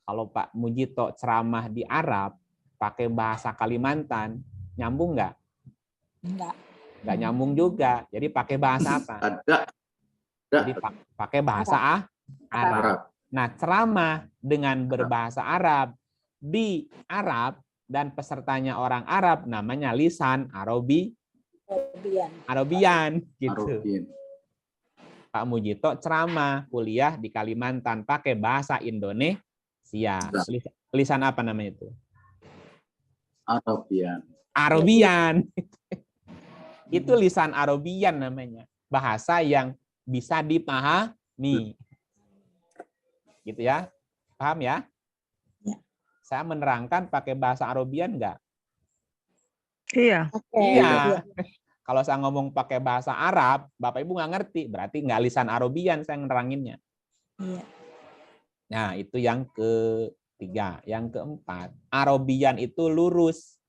Kalau Pak Mujito ceramah di Arab pakai bahasa Kalimantan, nyambung nggak? Nggak nyambung juga. Jadi pakai bahasa apa? Ada. Jadi pakai bahasa Arab. Nah, ceramah dengan berbahasa Arab di Arab dan pesertanya orang Arab namanya lisan Arabian gitu. Pak Mujito ceramah kuliah di Kalimantan pakai bahasa Indonesia. Lisan apa namanya itu? Arabian. Itu lisan Arabian namanya. Bahasa yang bisa dipahami. Gitu ya. Paham ya? Ya. Saya menerangkan pakai bahasa Arabian enggak? Iya. Iya. Kalau saya ngomong pakai bahasa Arab, Bapak Ibu nggak ngerti, berarti nggak lisan Arabian saya neranginnya. Iya. Nah, itu yang ketiga. Yang keempat, Arabian itu lurus.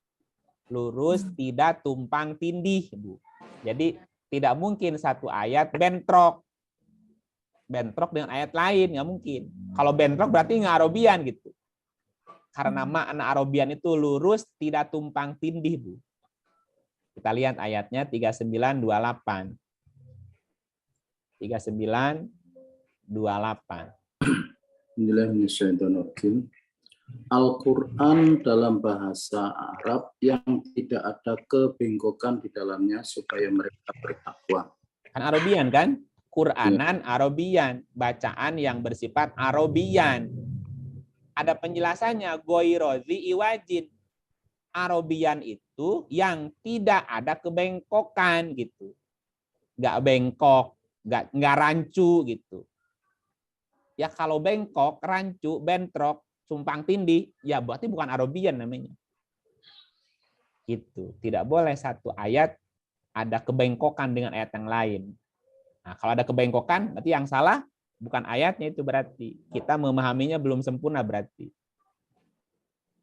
Lurus, tidak tumpang tindih, Bu. Jadi tidak mungkin satu ayat bentrok dengan ayat lain, nggak mungkin. Kalau bentrok berarti nggak Arabian gitu. Karena makna Arabian itu lurus, tidak tumpang tindih, Bu. Kita lihat ayatnya 3928. 3928. Al-Quran dalam bahasa Arab yang tidak ada kebengkokan di dalamnya supaya mereka bertakwa. Kan Arabian kan? Quranan Arabian, bacaan yang bersifat Arabian. Ada penjelasannya, goirozi iwajin. Arabian itu yang tidak ada kebengkokan gitu. Nggak bengkok, nggak rancu gitu. Ya kalau bengkok, rancu, bentrok, sumpang tindih, ya berarti bukan Arabian namanya. Gitu. Tidak boleh satu ayat ada kebengkokan dengan ayat yang lain. Nah, kalau ada kebengkokan, berarti yang salah bukan ayatnya, itu berarti kita memahaminya belum sempurna berarti.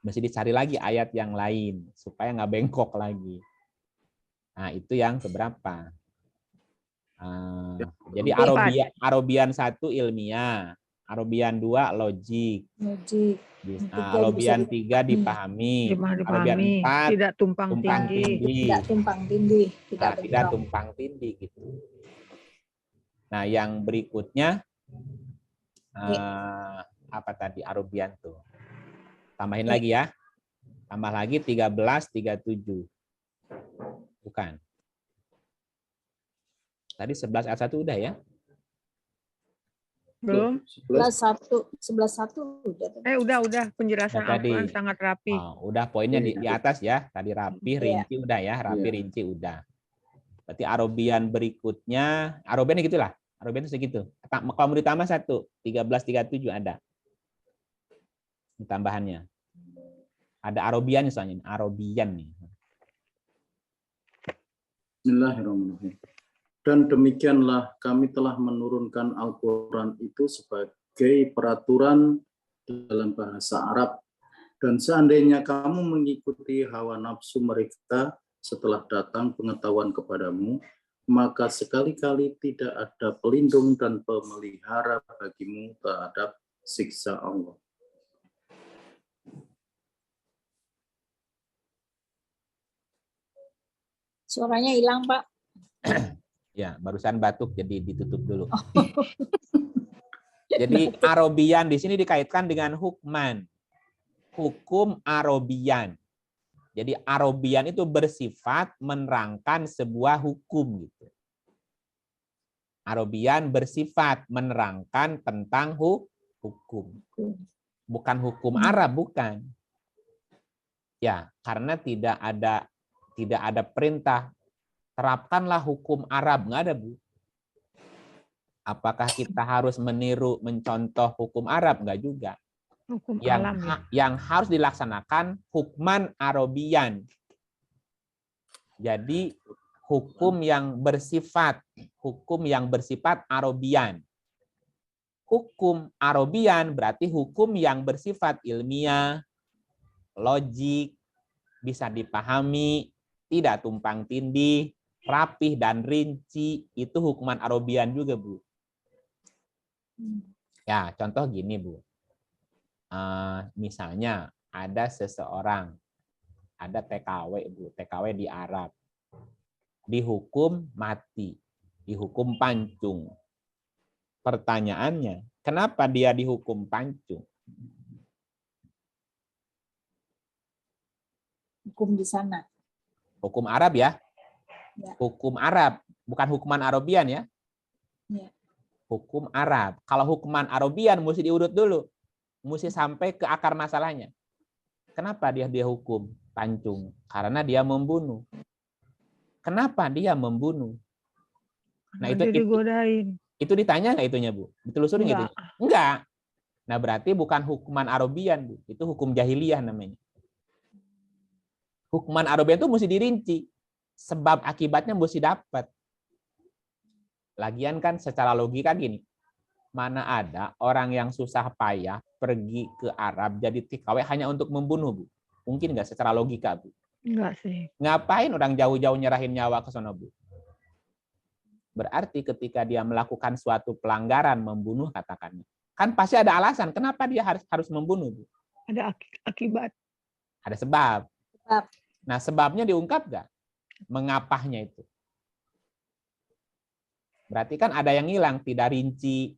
Mesti dicari lagi ayat yang lain supaya nggak bengkok lagi. Nah, itu yang keberapa? Jadi Arabian 1 ilmiah, Arabian 2 logik, Arabian 3 dipahami, Arabian 4 tidak tumpang tindih. Tidak tumpang tindih gitu. Nah, yang berikutnya apa tadi Arabian tuh? Tambahin lagi ya. Tambah lagi 13:37. Bukan. Tadi 11 ayat 1 udah ya? Belum? 11:1 udah. Udah penjelasan Udah tadi. Al-Quran sangat rapi. Udah poinnya di atas ya. Tadi rapi, rinci udah ya. Rapi, rinci udah. Berarti Arabian berikutnya, Arabian gitulah. Arabian itu segitu. Kalau mau ditambah 1, 13:37 ada. Tambahannya. Ada Arabian soalnya, Arabian nih. Bismillahirrahmanirrahim. Dan demikianlah kami telah menurunkan Al-Quran itu sebagai peraturan dalam bahasa Arab. Dan seandainya kamu mengikuti hawa nafsu mereka setelah datang pengetahuan kepadamu, maka sekali-kali tidak ada pelindung dan pemelihara bagimu terhadap siksa Allah. Suaranya hilang, Pak. Ya, barusan batuk jadi ditutup dulu. Jadi Arabian di sini dikaitkan dengan hukman. Hukum Arabian. Jadi Arabian itu bersifat menerangkan sebuah hukum gitu. Arabian bersifat menerangkan tentang hukum. Bukan hukum Arab, bukan. Ya, karena tidak ada perintah terapkanlah hukum Arab, nggak ada, Bu. Apakah kita harus mencontoh hukum Arab? Nggak juga. Hukum alam ya. Yang harus dilaksanakan hukman Arabian. Jadi hukum yang bersifat Arabian. Hukum Arabian berarti hukum yang bersifat ilmiah, logik, bisa dipahami, tidak tumpang tindih, rapih dan rinci, itu hukuman Arabian juga, Bu. Ya, contoh gini, Bu. Misalnya ada seseorang, ada TKW, Bu, TKW di Arab, dihukum mati, dihukum pancung. Pertanyaannya, kenapa dia dihukum pancung? Hukum di sana. Hukum Arab ya? Ya. Hukum Arab, bukan hukuman Arabian ya? Ya. Hukum Arab. Kalau hukuman Arabian mesti diurut dulu. Mesti sampai ke akar masalahnya. Kenapa dia hukum pancung? Karena dia membunuh. Kenapa dia membunuh? Nah, itu ditanya nggak itunya, Bu? Ditelusuri nggak itu? Enggak. Nah, berarti bukan hukuman Arabian, Bu. Itu hukum jahiliyah namanya. Hukuman Arabian itu mesti dirinci. Sebab akibatnya mesti dapat. Lagian kan secara logika gini. Mana ada orang yang susah payah pergi ke Arab jadi TKW hanya untuk membunuh, Bu? Mungkin nggak secara logika, Bu? Enggak sih. Ngapain orang jauh-jauh nyerahin nyawa ke sana, Bu? Berarti ketika dia melakukan suatu pelanggaran, membunuh katakannya, kan pasti ada alasan kenapa dia harus membunuh, Bu. Ada akibat. Ada sebab. Nah, sebabnya diungkap nggak? Mengapahnya itu. Berarti kan ada yang hilang, tidak rinci,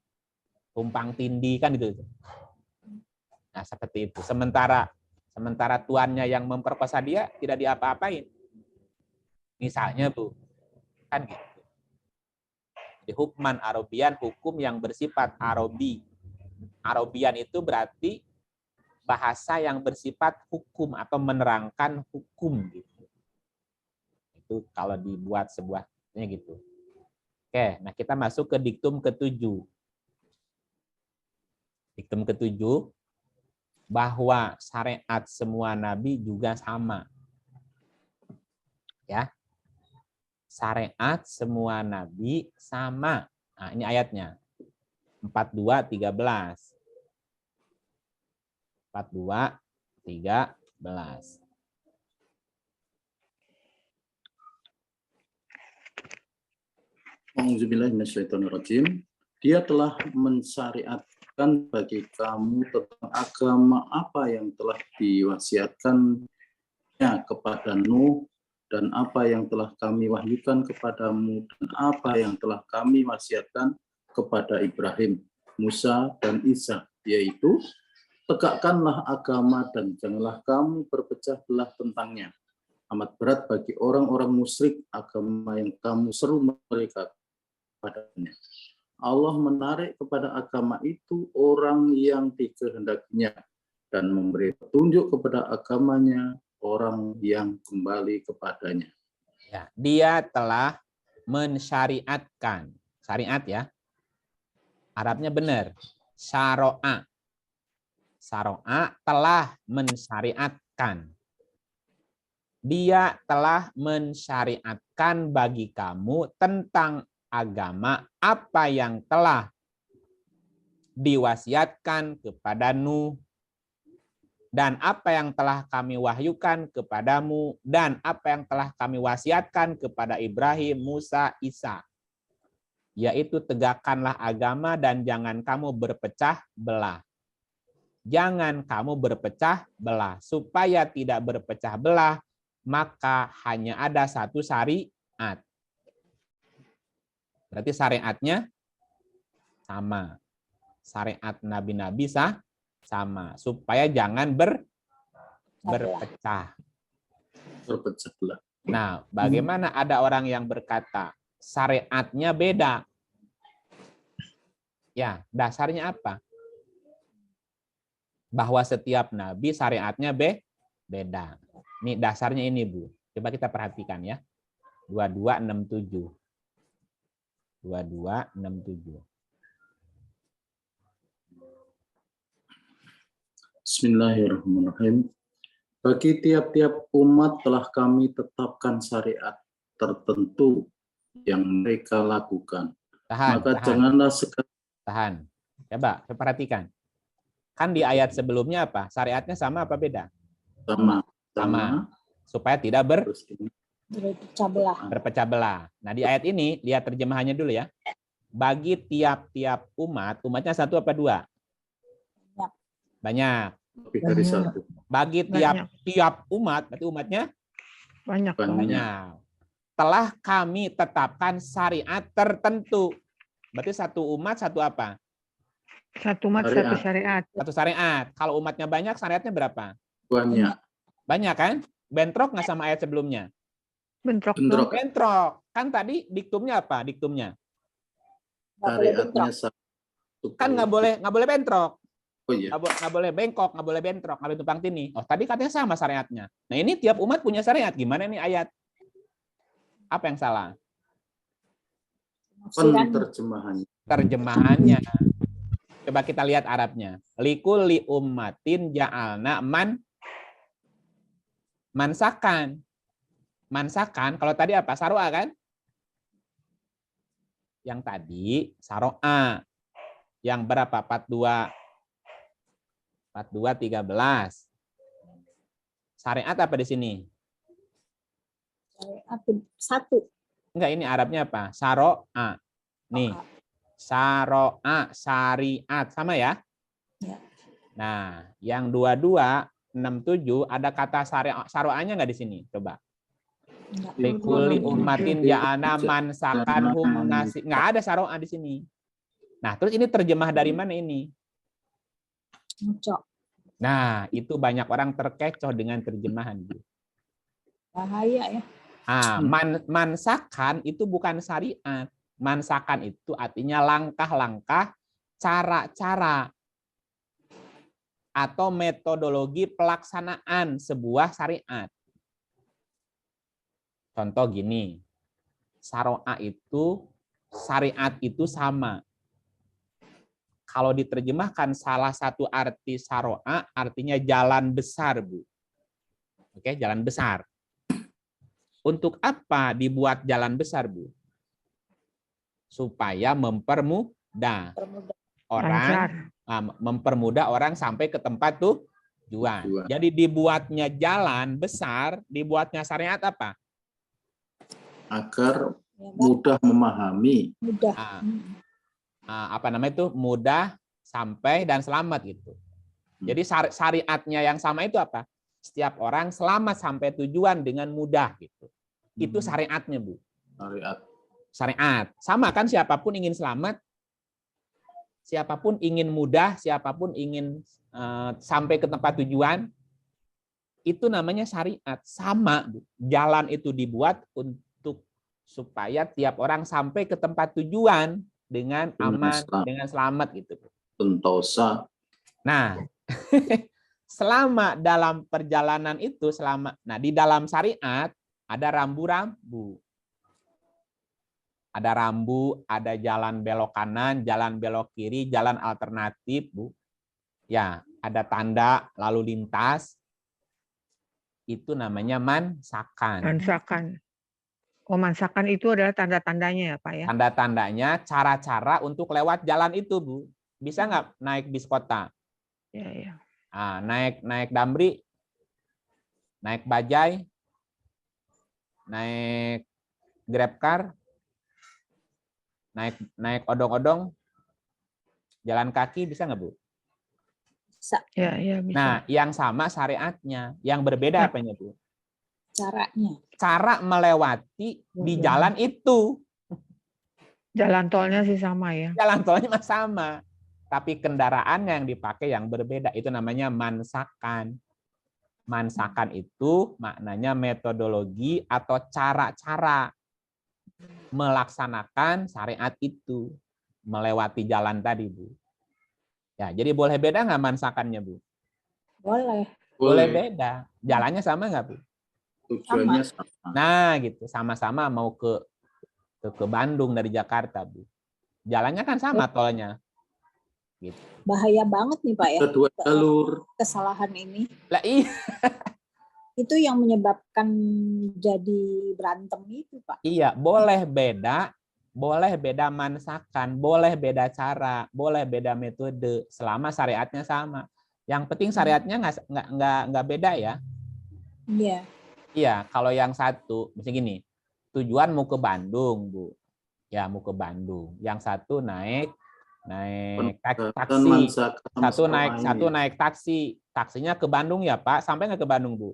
tumpang tindih, kan itu. Nah, seperti itu. Sementara tuannya yang memperkosa dia tidak diapa-apain. Misalnya, Bu, kan gitu. Di hukman Arabian, hukum yang bersifat Arabi. Arabian itu berarti bahasa yang bersifat hukum atau menerangkan hukum gitu. Itu kalau dibuat sebuahnya gitu. Oke, nah kita masuk ke diktum ke-7. Diktum ke-7 bahwa syariat semua nabi juga sama. Ya. Syariat semua nabi sama. Nah, ini ayatnya. 42:13. 42:13. Auzubillahiminasyaitonirrajim. Dia telah mensyariatkan bagi kamu tentang agama apa yang telah diwasiatkannya kepada Nuh, dan apa yang telah kami wahyukan kepadamu, dan apa yang telah kami wasiatkan kepada Ibrahim, Musa, dan Isa, yaitu tegakkanlah agama dan janganlah kamu berpecah belah tentangnya. Amat berat bagi orang-orang musyrik agama yang kamu seru mereka padanya. Allah menarik kepada agama itu orang yang dikehendakinya dan memberi petunjuk kepada agamanya orang yang kembali kepadanya. Ya, dia telah mensyariatkan. Syariat ya. Arabnya benar. Syara'a. Syara'a telah mensyariatkan. Dia telah mensyariatkan bagi kamu tentang agama apa yang telah diwasiatkan kepada Nuh, dan apa yang telah kami wahyukan kepadamu, dan apa yang telah kami wasiatkan kepada Ibrahim, Musa, Isa. Yaitu tegakkanlah agama dan jangan kamu berpecah belah. Jangan kamu berpecah belah. Supaya tidak berpecah belah, maka hanya ada satu syariat. Berarti syariatnya sama. Syariat nabi-nabi sama. Supaya jangan berpecah. Berpecah belah. Nah, bagaimana ada orang yang berkata syariatnya beda? Ya, dasarnya apa? Bahwa setiap nabi syariatnya beda. Ini dasarnya ini, Bu. Coba kita perhatikan ya. 2267. 2267. Bismillahirrahmanirrahim. Bagi tiap-tiap umat telah kami tetapkan syariat tertentu yang mereka lakukan. Maka janganlah sekali. Tahan. Coba perhatikan. Kan di ayat sebelumnya apa? Syariatnya sama apa beda? Sama. Supaya tidak berpecah belah. Nah, di ayat ini lihat terjemahannya dulu ya. Bagi tiap-tiap umat, umatnya satu apa dua? Banyak. Lebih dari satu. Bagi tiap umat, berarti umatnya Banyak. telah kami tetapkan syariat tertentu. Berarti satu umat satu apa? Satu umat satu syariat. Satu syariat. Kalau umatnya banyak, syariatnya berapa? Banyak. Banyak kan? Bentrok nggak sama ayat sebelumnya? Bentrok. Bentrok. Kan tadi diktumnya apa? Diktumnya? Syariatnya satu. Kan nggak boleh bentrok. Oh iya. Nggak boleh bengkok, nggak boleh bentrok, nggak boleh tumpang tindih. Oh, tadi katanya sama syariatnya. Nah, ini tiap umat punya syariat. Gimana nih ayat? Apa yang salah? Terjemahannya. Coba kita lihat Arabnya. Likulli ummatin ja'alna mansakan. Mansakan, kalau tadi apa? Saro'a kan? Yang tadi saro'a. Yang berapa? 42:13. Syariat apa di sini? Syariat satu. Enggak, ini Arabnya apa? Saro'a. Nih. Saro'a, syariat. Sama ya? Ya. Nah, yang 22:67 ada kata saro'anya enggak di sini? Coba. Likuli ummatin ja'ana mansakan hum nasi. Enggak ada saro'a di sini. Nah, terus ini terjemah dari mana ini? Nah, itu banyak orang terkecoh dengan terjemahan, Bu. Bahaya ya. Mansakan itu bukan syariat. Mansakan itu artinya langkah-langkah, cara-cara, atau metodologi pelaksanaan sebuah syariat. Contoh gini, syariat itu sama. Kalau diterjemahkan salah satu arti syariat artinya jalan besar, Bu. Oke, jalan besar. Untuk apa dibuat jalan besar, Bu? Supaya mempermudah orang, mempermudah orang sampai ke tempat tujuan. Jadi dibuatnya jalan besar, dibuatnya syariat apa? Agar mudah memahami. Mudah. Mudah sampai dan selamat gitu. Jadi syariatnya yang sama itu apa? Setiap orang selamat sampai tujuan dengan mudah gitu. Itu syariatnya, Bu. Syariat. Sama kan, siapapun ingin selamat, siapapun ingin mudah, siapapun ingin sampai ke tempat tujuan, itu namanya syariat. Sama, Bu. Jalan itu dibuat untuk supaya tiap orang sampai ke tempat tujuan dengan aman, dengan selamat gitu. Sentosa. Nah, selama dalam perjalanan itu, di dalam syariat ada rambu-rambu. Ada rambu, ada jalan belok kanan, jalan belok kiri, jalan alternatif, Bu. Ya, ada tanda lalu lintas. Itu namanya mansakan. Mansakan. Oh, mansakan itu adalah tanda-tandanya ya, Pak ya? Tanda-tandanya, cara-cara untuk lewat jalan itu, Bu. Bisa nggak naik bis kota? Ya, ya. Naik damri, naik bajai, naik grab car, naik odong-odong, jalan kaki, bisa nggak, Bu? Bisa. Ya, bisa. Nah, yang sama syariatnya, yang berbeda apanya, Bu? Caranya. Cara melewati di jalan itu. Jalan tolnya sih sama ya. Jalan tolnya sama, tapi kendaraan yang dipakai yang berbeda. Itu namanya mansakan. Mansakan itu maknanya metodologi atau cara-cara melaksanakan syariat itu, melewati jalan tadi, Bu. Ya, jadi boleh beda nggak mansakannya, Bu? Boleh. Boleh beda. Jalannya sama nggak, Bu? Tujuannya sama. Nah, gitu. Sama-sama mau ke Bandung dari Jakarta, Bu. Jalannya kan sama tolnya. Gitu. Bahaya banget nih, Pak ya. Kedua jalur. Kesalahan ini. Lah iya. Itu yang menyebabkan jadi berantem itu, Pak. Iya, boleh beda mansakan, boleh beda cara, boleh beda metode, selama syariatnya sama. Yang penting syariatnya nggak beda ya. Iya. Iya, kalau yang satu, misalnya gini, tujuan mau ke Bandung, Bu. Ya, mau ke Bandung. Yang satu naik taksi. Satu naik taksi. Taksinya ke Bandung ya, Pak. Sampai nggak ke Bandung, Bu?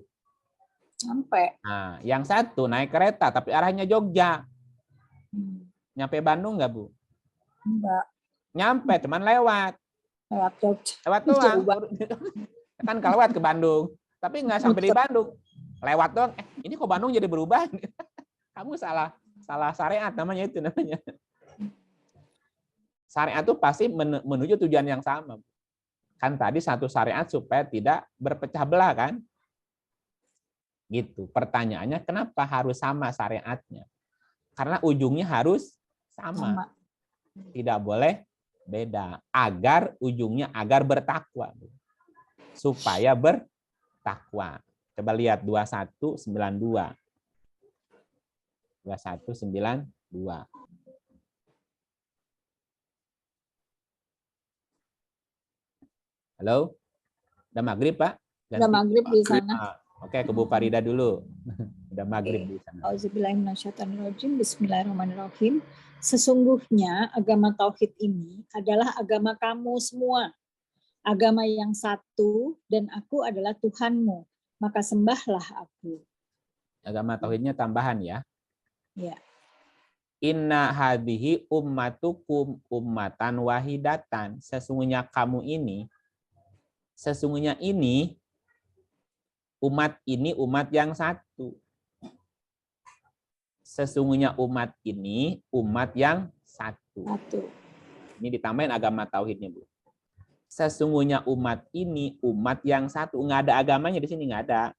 Sampai. Nah, yang satu naik kereta tapi arahnya Jogja. Nyampe Bandung nggak, Bu? Enggak. Nyampe, cuman lewat. Lewat Jogja. Lewat doang. Kan kelewat ke Bandung. Tapi nggak sampai di Bandung. Lewat doang. Ini kok Bandung jadi berubah? Kamu salah syariat namanya itu namanya. Syariat itu pasti menuju tujuan yang sama. Kan tadi satu syariat supaya tidak berpecah belah kan? Gitu. Pertanyaannya kenapa harus sama syariatnya? Karena ujungnya harus sama. Tidak boleh beda. Agar ujungnya bertakwa. Supaya bertakwa. Coba lihat 2192. 2192. Halo? Udah maghrib, Pak? Udah maghrib di sana. Oke, ke Bu Farida dulu. Udah maghrib di sana. Auzubillahiminasyaitonirrajim. Bismillahirrahmanirrahim. Sesungguhnya agama tauhid ini adalah agama kamu semua. Agama yang satu dan aku adalah Tuhanmu. Maka sembahlah aku. Agama tauhidnya tambahan ya. Ya. Inna hadhihi ummatukum ummatan wahidatan. Sesungguhnya kamu ini Sesungguhnya ini umat yang satu. Sesungguhnya umat ini umat yang satu. Ini ditambahin agama tauhidnya, Bu. Sesungguhnya umat ini umat yang satu. Nggak ada agamanya di sini, nggak ada.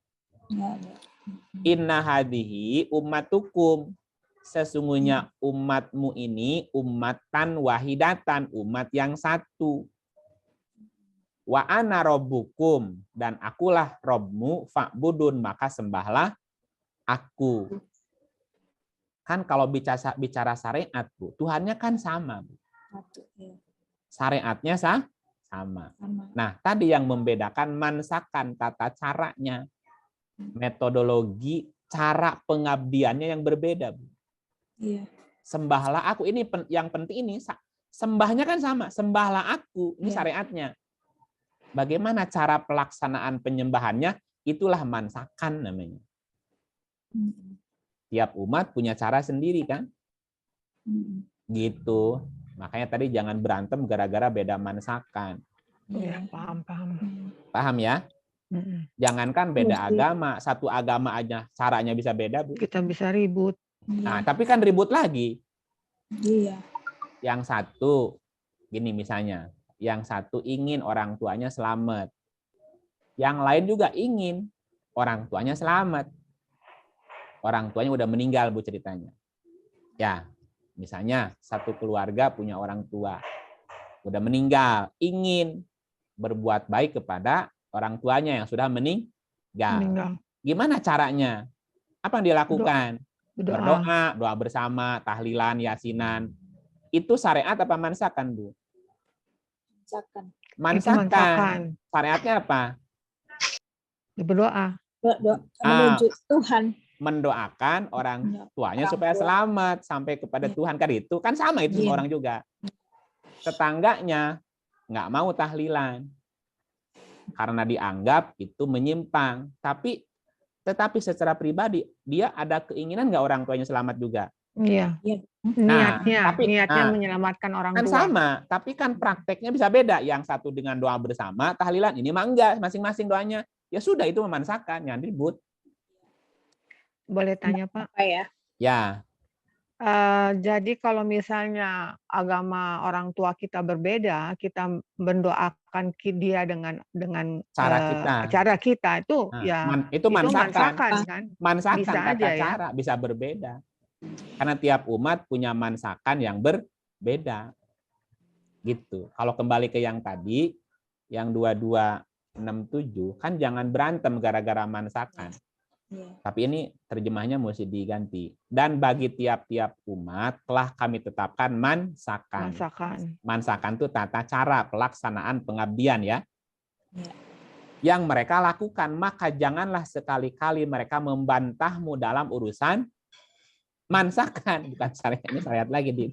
Inna hadhihi ummatukum. Sesungguhnya umatmu ini ummatan wahidatan, umat yang satu. Wa ana rabbukum, dan akulah Robmu, fa'budun, maka sembahlah aku. Kan kalau bicara syariat, Bu, Tuhannya kan sama, Bu. Syariatnya sama. Nah, tadi yang membedakan mansakan, tata caranya, metodologi, cara pengabdiannya yang berbeda, Bu. Iya. Sembahlah aku, ini yang penting ini, sembahnya kan sama, sembahlah aku, ini syariatnya. Bagaimana cara pelaksanaan penyembahannya, itulah mansakan namanya. Tiap umat punya cara sendiri kan? Gitu. Makanya tadi jangan berantem gara-gara beda mansakan. Iya, paham. Paham ya? Jangankan beda agama, satu agama aja caranya bisa beda, Bu. Kita bisa ribut. Nah, tapi kan ribut lagi. Iya. Yang satu, gini misalnya, yang satu ingin orang tuanya selamat. Yang lain juga ingin orang tuanya selamat. Orang tuanya udah meninggal, Bu, ceritanya. Ya, misalnya satu keluarga punya orang tua. Udah meninggal, ingin berbuat baik kepada orang tuanya yang sudah meninggal. Gimana caranya? Apa yang dilakukan? Berdoa, doa bersama, tahlilan, yasinan. Itu syariat apa mansakan, Bu? Mansakan. Syariatnya apa? Berdoa. Menuju Tuhan. Mendoakan orang tuanya supaya selamat sampai kepada Tuhan, kan itu kan sama itu semua orang juga. Tetangganya nggak mau tahlilan karena dianggap itu menyimpang, tetapi secara pribadi dia ada keinginan nggak orang tuanya selamat juga. Iya. Niatnya menyelamatkan orang kan tua. sama, tapi kan prakteknya bisa beda. Yang satu dengan doa bersama tahlilan, ini mah enggak, masing-masing doanya. Ya sudah, itu memansakan, yang ribut. Boleh tanya, Pak? Apa ya? Ya. Jadi kalau misalnya agama orang tua kita berbeda, kita mendoakan dia dengan cara kita itu, itu mansakan kan? Mansakan Bisa tata aja, cara bisa berbeda. Karena tiap umat punya mansakan yang berbeda. Gitu. Kalau kembali ke yang tadi, yang 2267, kan jangan berantem gara-gara mansakan. Tapi ini terjemahnya mesti diganti. Dan bagi tiap-tiap umat telah kami tetapkan mansakan. Mansakan itu tata cara pelaksanaan pengabdian ya. Yang mereka lakukan, maka janganlah sekali-kali mereka membantahmu dalam urusan mansakan. Bukan syariat, ini syariat lagi di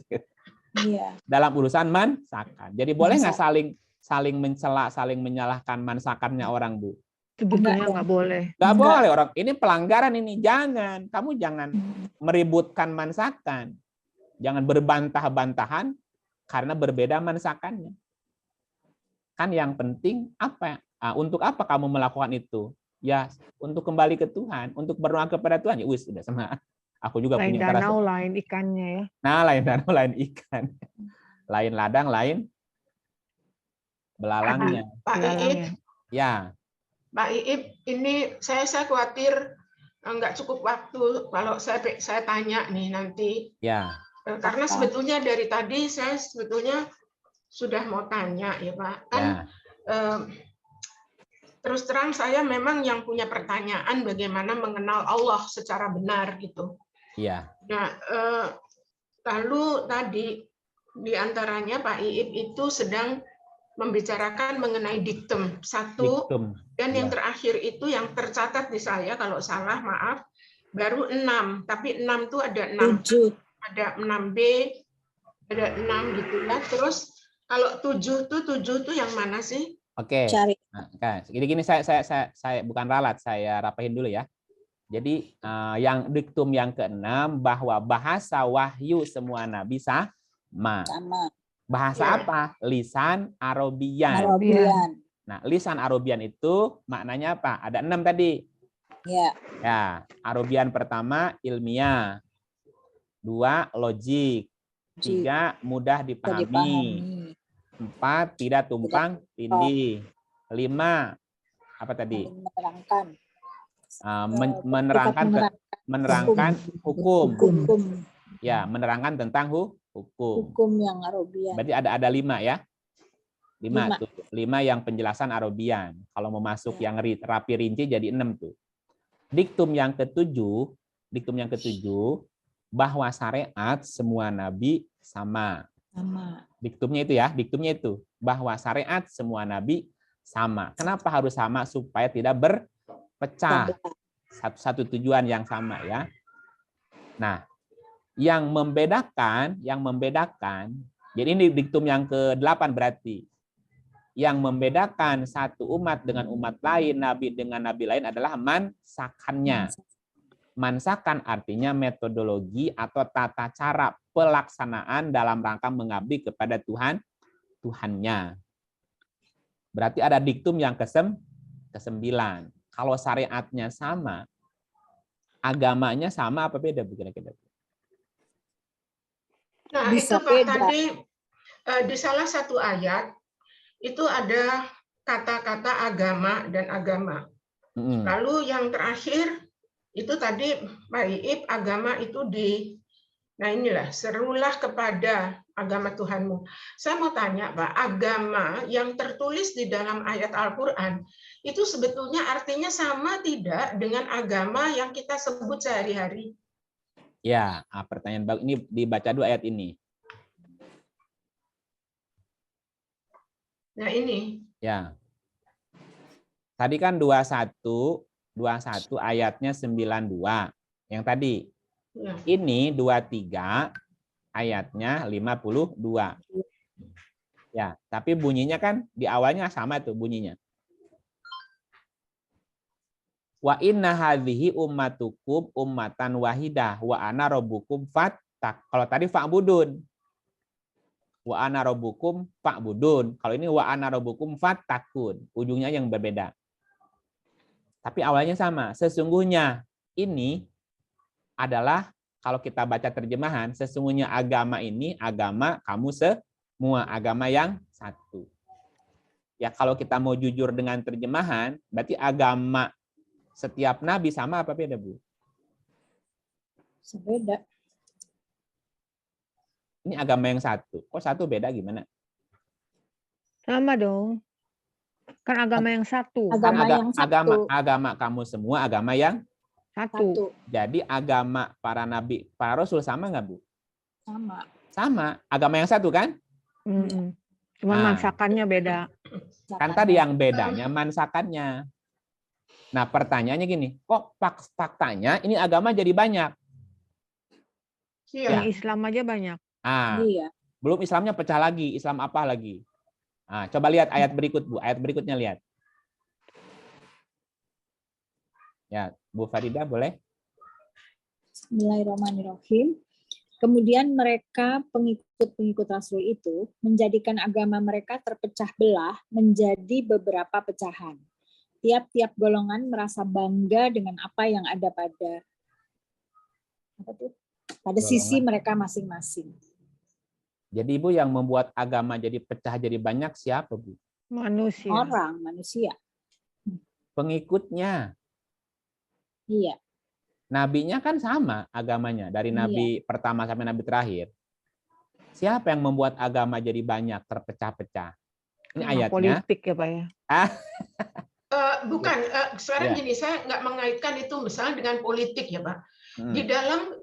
dalam urusan mansakan. Jadi boleh nggak saling mencela, saling menyalahkan mansakannya orang, Bu? Sebetulnya nggak boleh. Nggak boleh, orang ini pelanggaran ini. Jangan, kamu jangan meributkan mansakan. Jangan berbantah-bantahan karena berbeda mansakannya. Kan yang penting apa? Untuk apa kamu melakukan itu? Ya, untuk kembali ke Tuhan, untuk berdoa kepada Tuhan. Ya wis, udah sama. Aku juga lain punya danau, lain ikannya ya. Nah, lain danau, lain ikan. Lain ladang, lain belalangnya. Pak Iip, ya. Pak Iip, ini saya khawatir nggak cukup waktu kalau saya tanya nih nanti. Ya. Karena sebetulnya dari tadi saya sebetulnya sudah mau tanya ya Pak. Kan terus terang saya memang yang punya pertanyaan bagaimana mengenal Allah secara benar gitu. Iya. Nah, lalu tadi diantaranya Pak Iip itu sedang membicarakan mengenai diktum satu, dan yang terakhir itu yang tercatat di saya kalau salah maaf baru 6, tapi 6 itu ada 6, ada 6B, ada 6 gitu ya. Terus kalau 7 tuh yang mana sih? Oke. Nah, gini saya bukan ralat, saya rapain dulu ya. Jadi yang diktum yang ke-6 bahwa bahasa wahyu semua nabi sama. Bahasa apa? Lisan Arabian. Nah, lisan Arabian itu maknanya apa? Ada 6 tadi. Ya. Ya, Arabian pertama ilmiah, 2 logik, 3 mudah dipahami, 4 tidak tumpang tindih, 5 apa tadi? Menerangkan hukum. Ya, menerangkan tentang hukum. Hukum yang Arabian. Berarti ada 5 ya. 5 tuh. 5 yang penjelasan Arabian. Kalau mau masuk yang rapi rinci jadi 6 tuh. Diktum yang ketujuh bahwa syariat semua nabi sama. Diktumnya itu bahwa syariat semua nabi sama. Kenapa harus sama? Supaya tidak berpecah. Satu tujuan yang sama ya. Nah, yang membedakan, jadi ini diktum yang ke-8 berarti. Yang membedakan satu umat dengan umat lain, nabi dengan nabi lain adalah mansakannya. Mansakan artinya metodologi atau tata cara pelaksanaan dalam rangka mengabdi kepada Tuhannya. Berarti ada diktum yang ke-9. Kalau syariatnya sama, agamanya sama apa beda Bu kira-kira? Nah, Bisa itu Pak beda. tadi di salah satu ayat itu ada kata-kata agama dan agama. Lalu yang terakhir itu tadi Pak Iip, agama itu nah inilah, serulah kepada agama Tuhanmu. Saya mau tanya Pak, agama yang tertulis di dalam ayat Al-Quran, itu sebetulnya artinya sama tidak dengan agama yang kita sebut sehari-hari? Ya, pertanyaan bagus. Ini dibaca dulu ayat ini. Nah ini. Ya. Tadi kan 21 ayatnya 92. Yang tadi. Ya. Ini 23 ayatnya 52. Ya, tapi bunyinya kan di awalnya sama tuh bunyinya. Wa inna hadhihi ummatukum ummatan wahidah wa ana rabbukum fattak. Kalau tadi fa'budun. Wa ana rabbukum fa'budun. Kalau ini wa ana rabbukum fattakun. Ujungnya yang berbeda. Tapi awalnya sama. Sesungguhnya ini adalah kalau kita baca terjemahan, sesungguhnya agama ini agama kamu semua, agama yang satu. Ya kalau kita mau jujur dengan terjemahan, berarti agama setiap nabi sama apa beda, Bu? Beda. Ini agama yang satu. Kok satu beda gimana? Sama dong. Kan agama yang satu. Agama kamu semua agama yang satu. Jadi agama para nabi, para rasul sama nggak, Bu? Sama. Agama yang satu kan? Cuma mansakannya beda. Kan tadi yang bedanya mansakannya. Nah, pertanyaannya gini, kok faktanya ini agama jadi banyak? Iya. Islam aja banyak. Iya. Belum Islamnya pecah lagi. Islam apa lagi? Coba lihat ayat berikut, Bu. Ayat berikutnya lihat. Ya, Bu Farida boleh? Bismillahirrahmanirrahim. Kemudian mereka pengikut-pengikut Rasul itu menjadikan agama mereka terpecah belah menjadi beberapa pecahan. Tiap-tiap golongan merasa bangga dengan apa yang ada pada sisi mereka masing-masing. Jadi Ibu yang membuat agama jadi pecah jadi banyak siapa, Bu? Manusia. Orang, manusia. Pengikutnya. Iya. Nabinya kan sama agamanya dari nabi pertama sampai nabi terakhir. Siapa yang membuat agama jadi banyak terpecah-pecah? Ini ayatnya. Politik ya Pak ya? Bukan. Sekarang gini, saya nggak mengaitkan itu misalnya dengan politik ya Pak. Di dalam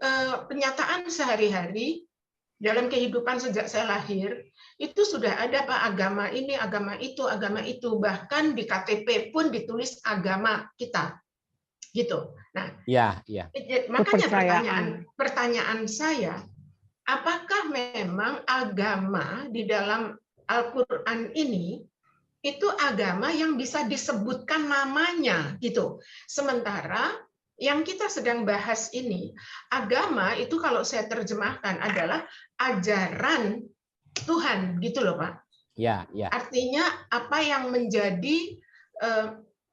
penyataan sehari-hari, dalam kehidupan sejak saya lahir, itu sudah ada Pak agama ini, agama itu, agama itu. Bahkan di KTP pun ditulis agama kita. Gitu. Nah, makanya pertanyaan saya, apakah memang agama di dalam Al-Quran ini itu agama yang bisa disebutkan namanya gitu. Sementara yang kita sedang bahas ini, agama itu kalau saya terjemahkan adalah ajaran Tuhan gitu loh Pak. Ya, ya. Artinya apa yang menjadi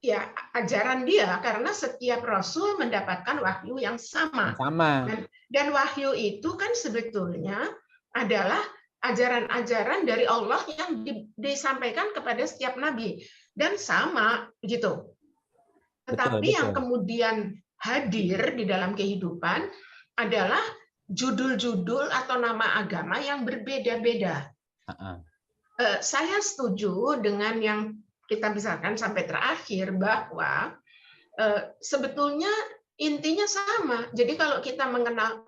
ya ajaran dia, karena setiap rasul mendapatkan wahyu yang sama. Sama. Dan wahyu itu kan sebetulnya adalah ajaran-ajaran dari Allah yang disampaikan kepada setiap nabi, dan sama gitu. Tetapi Betul, yang betul. kemudian hadir di dalam kehidupan adalah judul-judul atau nama agama yang berbeda-beda. Saya setuju dengan yang kita bicarakan sampai terakhir bahwa sebetulnya intinya sama. Jadi kalau kita mengenal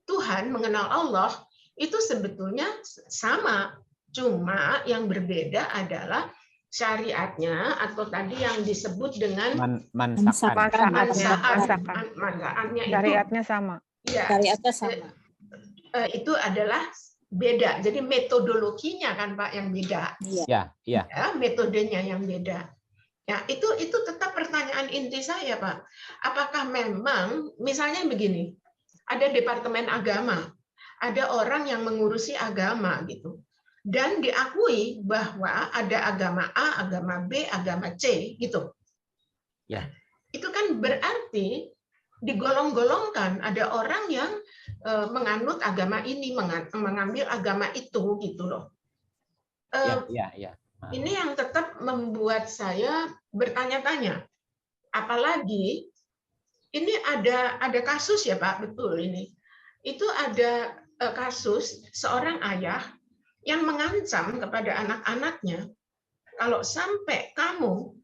Tuhan, mengenal Allah, itu sebetulnya sama. Cuma yang berbeda adalah syariatnya, atau tadi yang disebut dengan manfaatnya itu syariatnya sama. Ya, syariatnya sama. Itu adalah beda. Jadi metodologinya kan Pak yang beda. Iya. Ya, metodenya yang beda. Ya, itu tetap pertanyaan inti saya, Pak. Apakah memang misalnya begini, ada departemen agama, ada orang yang mengurusi agama gitu. Dan diakui bahwa ada agama A, agama B, agama C gitu. Ya. Itu kan berarti digolong-golongkan, ada orang yang menganut agama ini, mengambil agama itu gitu loh. Ya. Ini yang tetap membuat saya bertanya-tanya. Apalagi ini ada kasus ya Pak, betul ini. Itu ada kasus seorang ayah yang mengancam kepada anak-anaknya, kalau sampai kamu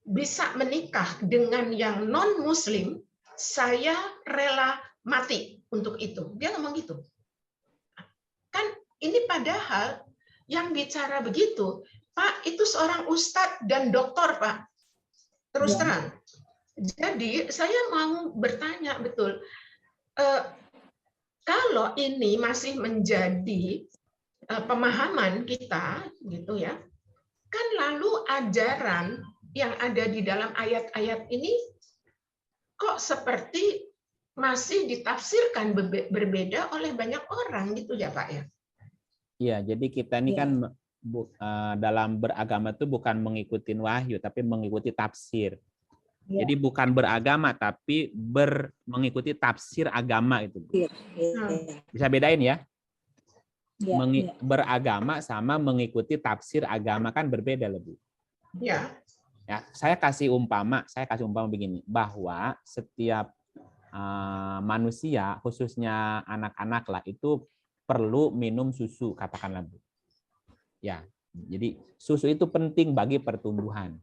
bisa menikah dengan yang non-muslim, saya rela mati untuk itu. Dia ngomong gitu. Kan ini padahal yang bicara begitu, Pak, itu seorang ustadz dan doktor, Pak. Terus terang. Jadi saya mau bertanya betul, kalau ini masih menjadi pemahaman kita, gitu ya, kan lalu ajaran yang ada di dalam ayat-ayat ini kok seperti masih ditafsirkan berbeda oleh banyak orang gitu ya Pak ya? Iya, jadi kita ini kan dalam beragama itu bukan mengikuti wahyu, tapi mengikuti tafsir. Jadi bukan beragama, tapi mengikuti tafsir agama itu. Bisa bedain ya? Beragama sama mengikuti tafsir agama kan berbeda lebih. Ya. Ya, saya kasih umpama begini, bahwa setiap manusia, khususnya anak-anak lah, itu perlu minum susu, katakanlah Bu. Ya, jadi susu itu penting bagi pertumbuhan.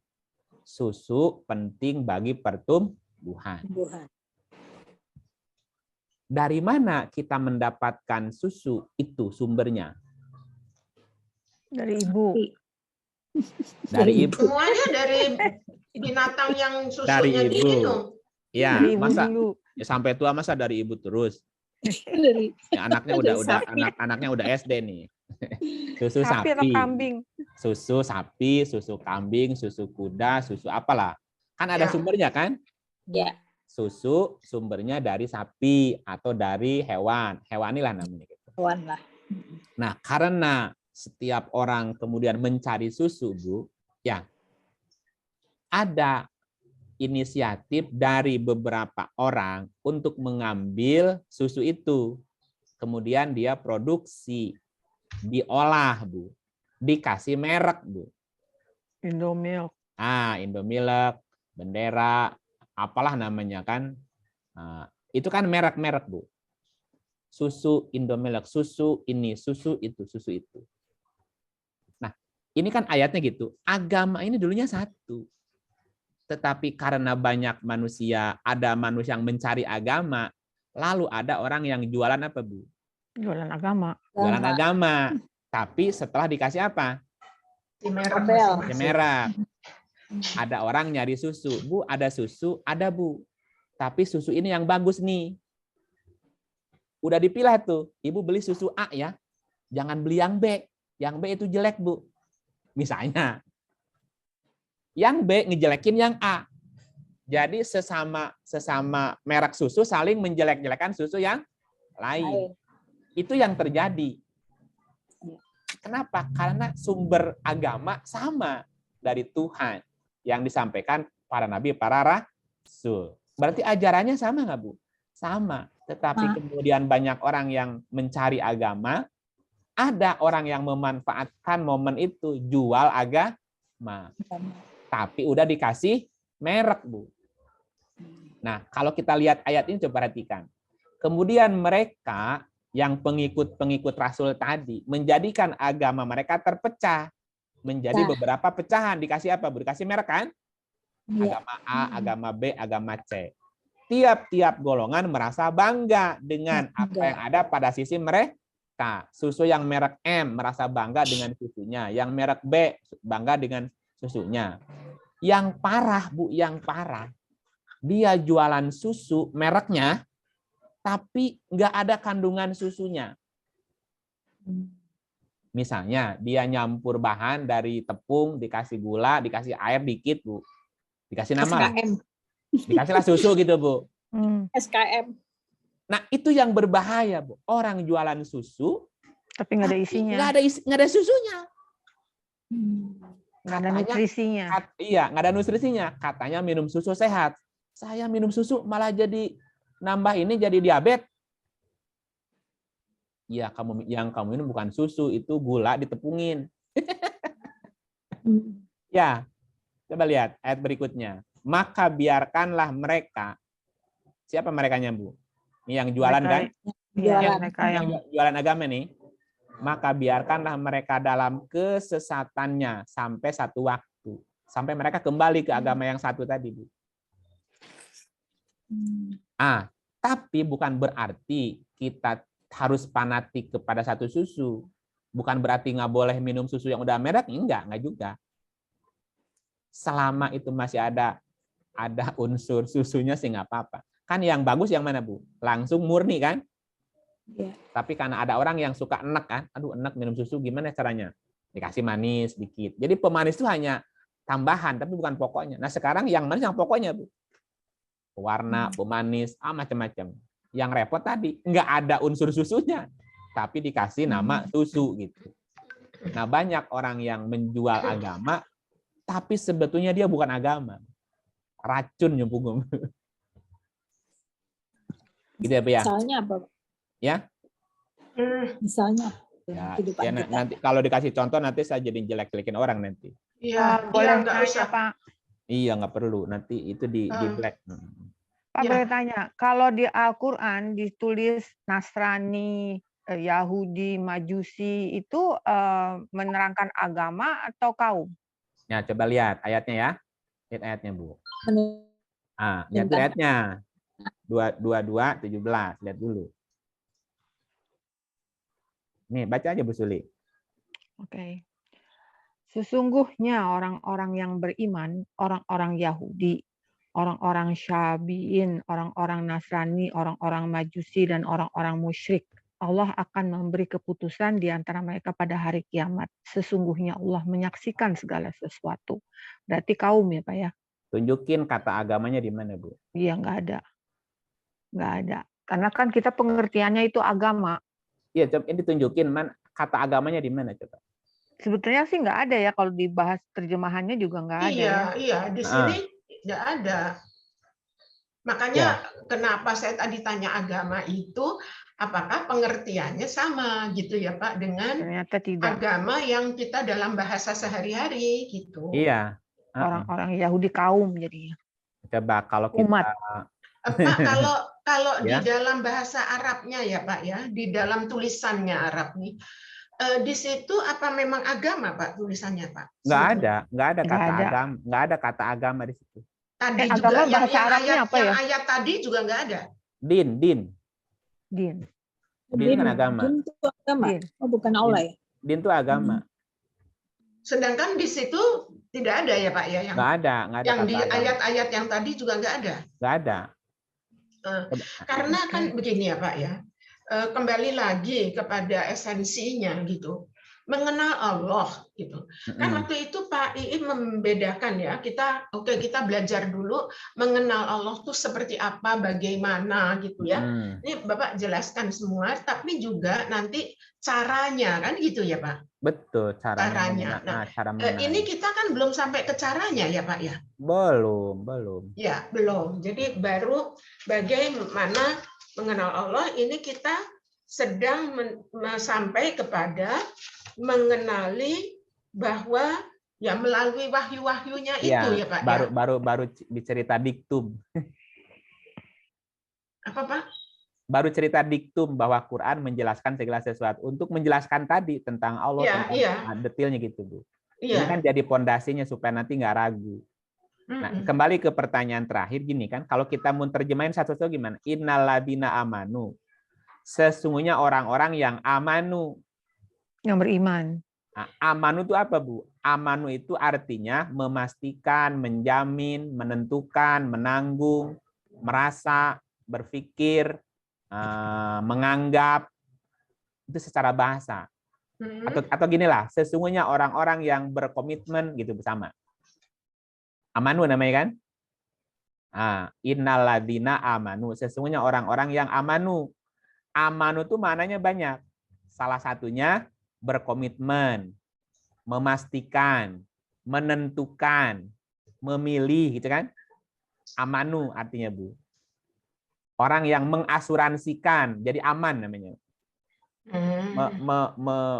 Susu penting bagi pertumbuhan. Dari mana kita mendapatkan susu itu sumbernya? Dari ibu. Dari ibu. Semuanya dari binatang yang susunya dari ibu. diminum. Ya, dari ibu masa dulu. Ya, sampai tua masa dari ibu terus. Ya, anaknya udah SD nih. Susu sapi atau kambing. Susu sapi, susu kambing, susu kuda, susu apalah. Kan ada sumbernya kan? Ya. Susu sumbernya dari sapi atau dari hewan. Hewanilah namanya gitu. Hewan lah. Nah, karena setiap orang kemudian mencari susu, Bu, ya. Ada inisiatif dari beberapa orang untuk mengambil susu itu. Kemudian dia produksi, diolah, Bu. Dikasih merek, Bu. Indomilk. Indomilk, Bendera, apalah namanya kan. Itu kan merek-merek, Bu. Susu Indomilk, susu ini, susu itu, susu itu. Nah, ini kan ayatnya gitu. Agama ini dulunya satu. Tetapi karena banyak manusia, ada manusia yang mencari agama, lalu ada orang yang jualan apa, Bu? Jualan agama. Jualan agama. Tapi setelah dikasih apa? Merek. Ada orang nyari susu. Bu, ada susu? Ada, Bu. Tapi susu ini yang bagus nih. Udah dipilah tuh. Ibu beli susu A ya. Jangan beli yang B. Yang B itu jelek, Bu. Misalnya. Yang B ngejelekin yang A. Jadi sesama merek susu saling menjelek-jelekan susu yang lain. Itu yang terjadi. Kenapa? Karena sumber agama sama dari Tuhan yang disampaikan para nabi, para rasul. Berarti ajarannya sama nggak, Bu? Sama. Tetapi kemudian banyak orang yang mencari agama, ada orang yang memanfaatkan momen itu jual agama. Tapi udah dikasih merek, Bu. Nah, kalau kita lihat ayat ini coba perhatikan. Kemudian mereka yang pengikut-pengikut Rasul tadi menjadikan agama mereka terpecah menjadi beberapa pecahan. Dikasih apa, Bu? Dikasih merek kan? Agama A, agama B, agama C. Tiap-tiap golongan merasa bangga dengan apa yang ada pada sisi mereka. Susu yang merek M merasa bangga dengan susunya. Yang merek B bangga dengan susunya. Yang parah, Bu, yang parah. Dia jualan susu mereknya, tapi nggak ada kandungan susunya. Misalnya, dia nyampur bahan dari tepung, dikasih gula, dikasih air dikit, Bu. Dikasih nama. SKM. Dikasihlah susu gitu, Bu. SKM. Nah, itu yang berbahaya, Bu. Orang jualan susu, Tapi nggak ada isinya. Nggak ada susunya. Nggak ada nutrisinya. Iya, nggak ada nutrisinya. Katanya minum susu sehat. Saya minum susu malah jadi nambah ini jadi diabetes. Iya, kamu minum bukan susu, itu gula ditepungin. Ya, coba lihat ayat berikutnya. Maka biarkanlah mereka. Siapa merekanya, Bu? Ini yang jualan kan? Yang jualan agama nih. Maka biarkanlah mereka dalam kesesatannya sampai satu waktu. Sampai mereka kembali ke agama yang satu tadi, Bu. Tapi bukan berarti kita harus fanatik kepada satu susu. Bukan berarti nggak boleh minum susu yang udah merek, enggak juga. Selama itu masih ada unsur susunya sih nggak apa-apa. Kan yang bagus yang mana, Bu? Langsung murni kan? Ya. Tapi karena ada orang yang suka enek kan, aduh enek minum susu, gimana caranya? Dikasih manis dikit. Jadi pemanis itu hanya tambahan, tapi bukan pokoknya. Nah sekarang yang manis yang pokoknya, Bu. Warna, pemanis, macam-macam. Yang repot tadi, nggak ada unsur susunya, tapi dikasih nama susu gitu. Nah banyak orang yang menjual agama, tapi sebetulnya dia bukan agama. Racun nyempung. Gitu ya, Bu ya? Misalnya apa? Ya? Misalnya Ya, nanti kalau dikasih contoh nanti saya jadi jelek-jelekin orang nanti. Iya, boleh nggak nanya, usah. Pak. Iya, nggak perlu. Nanti itu di black. Pak, Ya. boleh tanya, kalau di Al-Quran ditulis Nasrani, Yahudi, Majusi, itu menerangkan agama atau kaum? Ya, coba lihat ayatnya ya. Lihat ayatnya, Bu. Lihat ayatnya. 22:17. Lihat dulu. Nih, baca aja, Bu Suli. Oke. Sesungguhnya orang-orang yang beriman, orang-orang Yahudi, orang-orang Syabi'in, orang-orang Nasrani, orang-orang Majusi, dan orang-orang musyrik, Allah akan memberi keputusan di antara mereka pada hari kiamat. Sesungguhnya Allah menyaksikan segala sesuatu. Berarti kaum ya, Pak ya? Tunjukin kata agamanya di mana, Bu? Iya, nggak ada. Nggak ada. Karena kan kita pengertiannya itu agama. Iya, coba ini tunjukin kata agamanya di mana, coba. Sebetulnya sih nggak ada ya, kalau dibahas terjemahannya juga nggak ada ya. Iya, di sini nggak ada. Makanya kenapa saya tadi tanya agama itu, apakah pengertiannya sama gitu ya Pak dengan Ternyata tidak. agama yang kita dalam bahasa sehari-hari gitu. Iya. Orang-orang Yahudi kaum jadinya. Coba kalau kita Umat. Pak, kalau di Ya. dalam bahasa Arabnya ya Pak ya, di dalam tulisannya Arab nih, di situ apa memang agama Pak tulisannya Pak? nggak ada Nggak kata ada. agama, nggak ada kata agama di situ. Tadi agama juga bahasa Arabnya apa ya? ayat tadi juga nggak ada. Din. Din. Din kan agama. Din itu agama. Din. Oh, bukan Allah ya? Din itu agama. Sedangkan di situ tidak ada ya Pak ya yang Nggak ada yang kata di agama. ayat-ayat yang tadi juga nggak ada. Nggak ada. Karena kan begini ya Pak ya, kembali lagi kepada esensinya gitu. mengenal Allah gitu. Kan waktu itu Pak Iip membedakan ya, kita belajar dulu mengenal Allah tuh seperti apa, bagaimana gitu ya. Ini Bapak jelaskan semua, tapi juga nanti caranya kan gitu ya Pak. Betul, Caranya. Nah, ini kita kan belum sampai ke caranya ya Pak ya. Belum. Ya, belum. Jadi baru bagaimana mengenal Allah, ini kita sedang sampai kepada mengenali bahwa ya melalui wahyu-wahyunya itu ya Pak ya. Baru cerita diktum. Apa Pak? Baru cerita diktum bahwa Quran menjelaskan segala sesuatu. Untuk menjelaskan tadi tentang Allah, detailnya gitu Bu. Ini kan jadi pondasinya supaya nanti nggak ragu. Nah, kembali ke pertanyaan terakhir gini kan, kalau kita mau terjemahin satu-satu gimana? Innalladzina amanu. Sesungguhnya orang-orang yang amanu. Yang beriman. Nah, amanu itu apa, Bu? Amanu itu artinya memastikan, menjamin, menentukan, menanggung, merasa, berpikir, menganggap. Itu secara bahasa. Atau ginilah, sesungguhnya orang-orang yang berkomitmen gitu bersama. Amanu namanya kan? Innalladzina amanu. Sesungguhnya orang-orang yang amanu. Amanu itu maknanya banyak. Salah satunya berkomitmen, memastikan, menentukan, memilih, gitu kan? Amanu artinya Bu. Orang yang mengasuransikan, jadi aman namanya.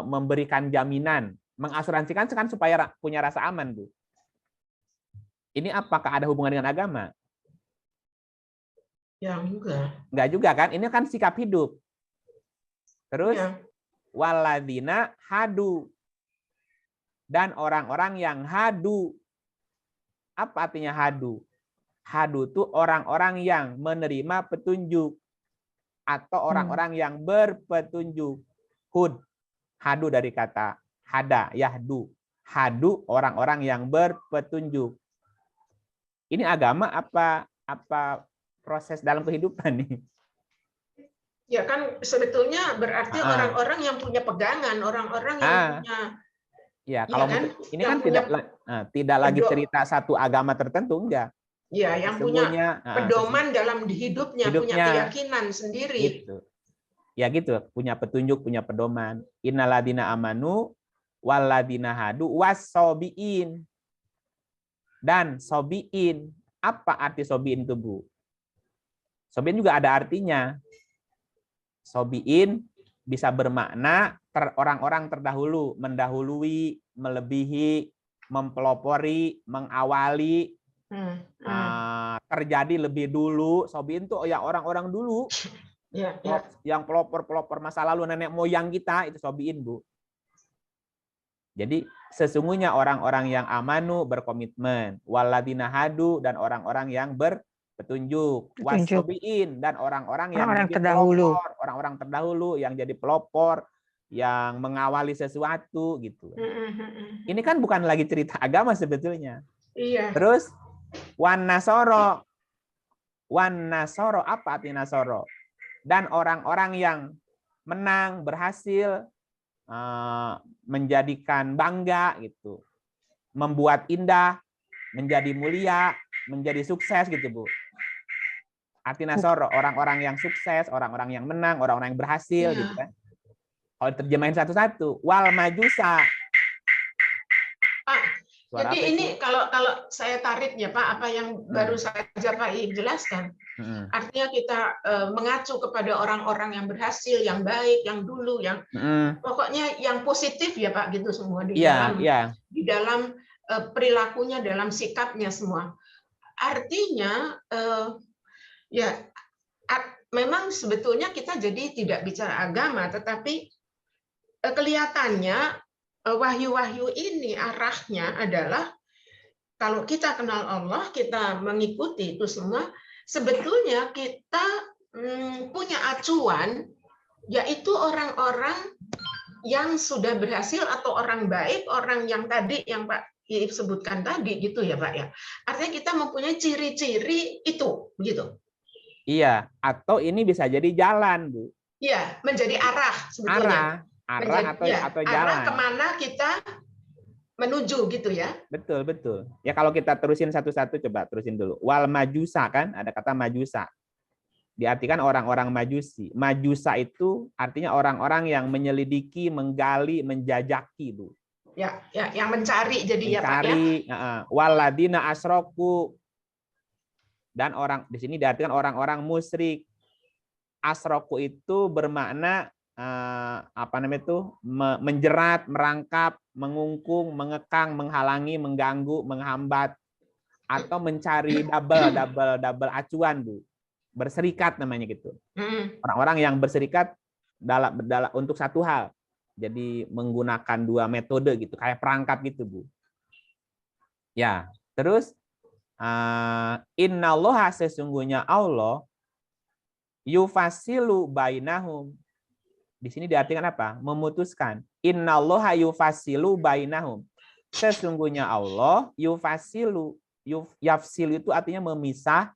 Memberikan jaminan, mengasuransikan kan supaya punya rasa aman Bu. Ini apakah ada hubungan dengan agama? Ya enggak. Enggak juga kan? Ini kan sikap hidup. Terus waladina hadu, dan orang-orang yang hadu. Apa artinya hadu? Hadu itu orang-orang yang menerima petunjuk atau orang-orang yang berpetunjuk. Hud, hadu dari kata hada, yahdu. Hadu orang-orang yang berpetunjuk. Ini agama apa proses dalam kehidupan nih? Ya kan sebetulnya berarti orang-orang yang punya pegangan, orang-orang yang punya. Ya, kalau kan? Ini kan tidak lagi cerita satu agama tertentu, enggak. Ya, yang punya pedoman dalam hidupnya, punya keyakinan sendiri. Gitu. Ya gitu, punya petunjuk, punya pedoman. Innalladzina amanu walladzina hadu wassobiin. Dan sobiin. Apa arti sobiin itu, Bu? Sobiin juga ada artinya. Sobiin bisa bermakna orang-orang terdahulu, mendahului, melebihi, mempelopori, mengawali, terjadi lebih dulu. Sobiin tuh ya orang-orang dulu, yang pelopor masa lalu, nenek moyang kita, itu sobiin Bu. Jadi sesungguhnya orang-orang yang amanu berkomitmen, waladina hadu dan orang-orang yang berpetunjuk, wasobiin dan orang-orang yang terdahulu, orang-orang terdahulu yang jadi pelopor, yang mengawali sesuatu gitu. Ini kan bukan lagi cerita agama sebetulnya. Iya. Terus wan nasoro apa arti nasoro? Dan orang-orang yang menang, berhasil, menjadikan bangga gitu, membuat indah, menjadi mulia, menjadi sukses gitu Bu. Arti nasoro, orang-orang yang sukses, orang-orang yang menang, orang-orang yang berhasil gitu kan. Kalau terjemahin satu-satu, wal majusa. Jadi ini kalau saya tarik ya Pak, apa yang baru saja Pak I jelaskan. Artinya kita mengacu kepada orang-orang yang berhasil, yang baik, yang dulu, yang pokoknya yang positif ya Pak, gitu semua di dalam perilakunya, dalam sikapnya semua. Artinya memang sebetulnya kita jadi tidak bicara agama, tetapi kelihatannya wahyu-wahyu ini arahnya adalah kalau kita kenal Allah, kita mengikuti itu semua, sebetulnya kita punya acuan, yaitu orang-orang yang sudah berhasil atau orang baik, orang yang tadi yang Pak Iip sebutkan tadi gitu ya Pak ya. Artinya kita mempunyai ciri-ciri itu, begitu. Iya, atau ini bisa jadi jalan Bu. Iya, menjadi arah sebetulnya. arah atau jalan. Arah kemana kita menuju gitu ya. Betul, betul. Ya kalau kita terusin satu-satu, coba terusin dulu. Wal majusa kan, ada kata majusa. Diartikan orang-orang majusi. Majusa itu artinya orang-orang yang menyelidiki, menggali, menjajaki, Bu. Ya, yang mencari jadi mencari, ya Pak ya. Waladina asroku. Dan orang di sini diartikan orang-orang musyrik. Asroku itu bermakna menjerat, merangkap, mengungkung, mengekang, menghalangi, mengganggu, menghambat, atau mencari double acuan, Bu. Berserikat namanya gitu. Orang-orang yang berserikat dalam untuk satu hal. Jadi menggunakan dua metode gitu, kayak perangkap gitu, Bu. Ya, terus innallaha sesungguhnya Allah yufasilu bainahum. Di sini diartikan apa? Memutuskan. Innallaha yufasilu bainahum. Sesungguhnya Allah yufasilu. Yafsilu itu artinya memisah.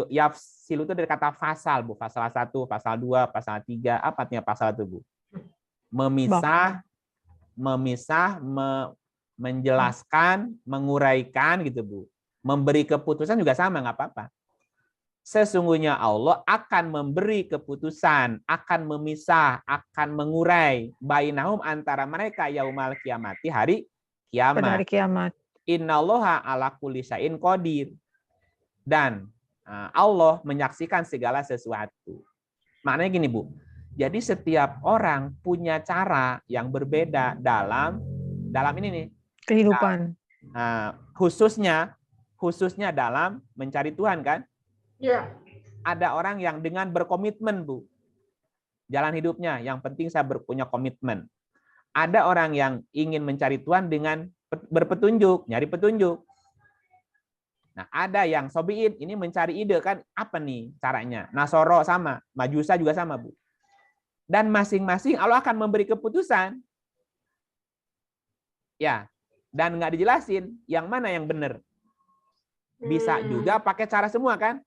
Yafsilu itu dari kata fasal, Bu. Pasal 1, pasal 2, pasal 3. Apa artinya pasal itu, Bu? Memisah, menjelaskan, menguraikan gitu, Bu. Memberi keputusan juga sama, nggak apa-apa. Sesungguhnya Allah akan memberi keputusan, akan memisah, akan mengurai bainahum antara mereka yaumal kiamati, hari kiamat. Pada hari kiamat. Innallaha ala kulli syai'in qadir. Dan Allah menyaksikan segala sesuatu. Maknanya gini, Bu. Jadi setiap orang punya cara yang berbeda dalam ini nih. Kehidupan. Khususnya dalam mencari Tuhan kan? Ya. Ada orang yang dengan berkomitmen, Bu. Jalan hidupnya, yang penting saya punya komitmen. Ada orang yang ingin mencari Tuhan dengan berpetunjuk, nyari petunjuk. Nah, ada yang sobiin, ini mencari ide kan, apa nih caranya? Nasoro sama, Majusa juga sama, Bu. Dan masing-masing Allah akan memberi keputusan. Ya, dan nggak dijelasin yang mana yang benar. Bisa juga pakai cara semua kan?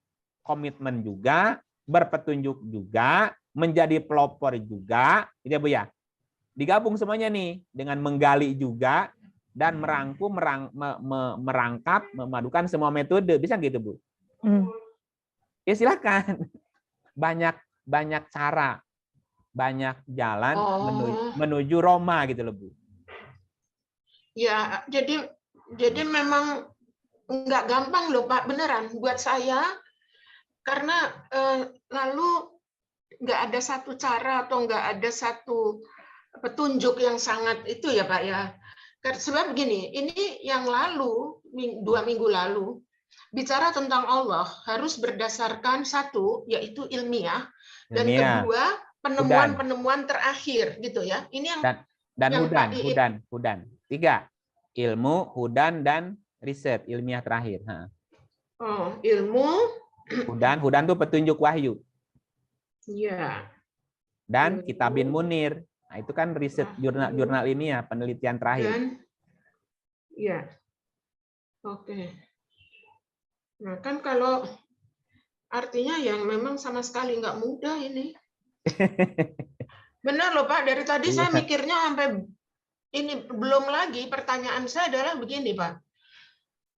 Komitmen juga, berpetunjuk juga, menjadi pelopor juga, gitu ya, Bu ya. Digabung semuanya nih dengan menggali juga dan merangkum, merangkap, memadukan semua metode, bisa gitu, Bu? Ya silakan. Banyak cara, banyak jalan menuju Roma gitu loh, Bu. Ya, jadi memang nggak gampang loh, Pak, beneran buat saya. Karena lalu nggak ada satu cara atau nggak ada satu petunjuk yang sangat itu ya, Pak ya. Sebab begini, ini yang lalu 2 minggu lalu bicara tentang Allah harus berdasarkan satu yaitu ilmiah dan kedua penemuan-penemuan terakhir gitu ya. Ini yang hudan. 3 ilmu, hudan dan riset ilmiah terakhir. Ilmu. Hudan itu petunjuk wahyu. Iya. Dan kitabin munir. Nah, itu kan riset jurnal ilmiah, penelitian terakhir. Iya. Oke. Nah, kan kalau artinya yang memang sama sekali nggak mudah ini. Benar loh, Pak. Dari tadi saya mikirnya sampai ini belum lagi pertanyaan saya adalah begini, Pak.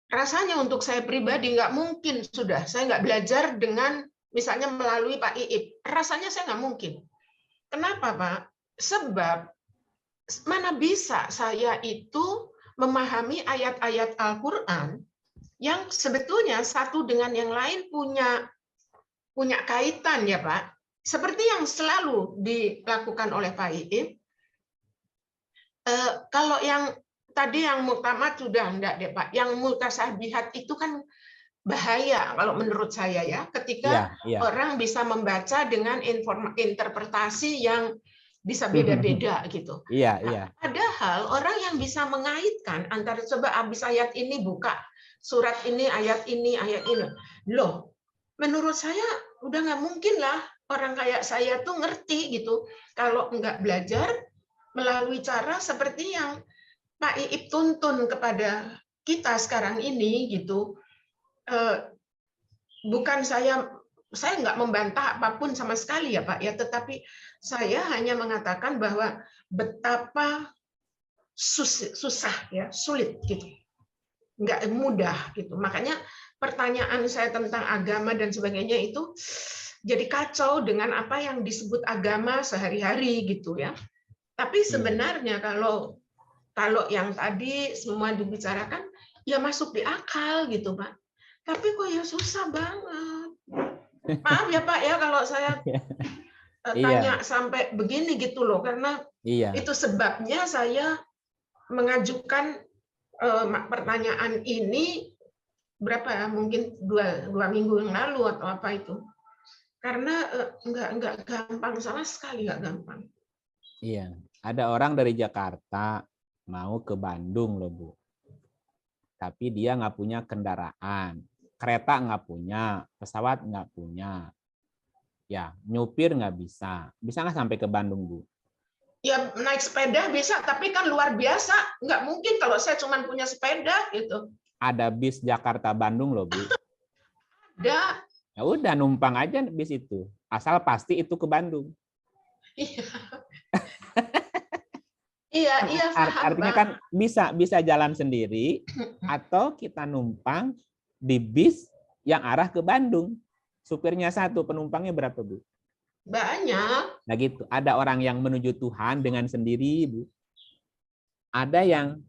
Rasanya untuk saya pribadi nggak mungkin sudah. Saya nggak belajar dengan misalnya melalui Pak Iip. Rasanya saya nggak mungkin. Kenapa, Pak? Sebab mana bisa saya itu memahami ayat-ayat Al-Quran yang sebetulnya satu dengan yang lain punya kaitan ya, Pak. Seperti yang selalu dilakukan oleh Pak Iip. Kalau yang tadi yang muktamad sudah enggak deh, Pak. Yang mutasabihat itu kan bahaya kalau menurut saya ya, ketika orang bisa membaca dengan interpretasi yang bisa beda-beda gitu. Padahal orang yang bisa mengaitkan antara coba habis ayat ini buka surat ini, ayat ini. Loh, menurut saya udah nggak mungkin lah orang kayak saya tuh ngerti gitu kalau nggak belajar melalui cara seperti yang Pak Iip tuntun kepada kita sekarang ini gitu. Bukan saya saya nggak membantah apapun sama sekali ya Pak ya, tetapi saya hanya mengatakan bahwa betapa susah ya, sulit gitu, nggak mudah gitu. Makanya pertanyaan saya tentang agama dan sebagainya itu jadi kacau dengan apa yang disebut agama sehari-hari gitu ya. Tapi sebenarnya kalau yang tadi semua dibicarakan ya masuk di akal gitu Pak. Tapi kok ya susah banget. Maaf ya Pak ya kalau saya tanya sampai begini gitu loh, karena itu sebabnya saya mengajukan pertanyaan ini berapa ya, mungkin dua minggu yang lalu atau apa itu, karena nggak gampang sama sekali, nggak gampang. Iya, ada orang dari Jakarta mau ke Bandung loh Bu, tapi dia nggak punya kendaraan. Kereta nggak punya, pesawat nggak punya, ya nyupir nggak bisa. Bisa nggak sampai ke Bandung Bu? Ya naik sepeda bisa, tapi kan luar biasa. Nggak mungkin kalau saya cuma punya sepeda gitu. Ada bis Jakarta Bandung loh Bu. Ada. Ya udah numpang aja bis itu, asal pasti itu ke Bandung. Iya. Iya, paham, artinya kan bisa jalan sendiri atau kita numpang di bis yang arah ke Bandung. Supirnya satu, penumpangnya berapa, Bu? Banyak. Nah gitu, ada orang yang menuju Tuhan dengan sendiri, Bu. Ada yang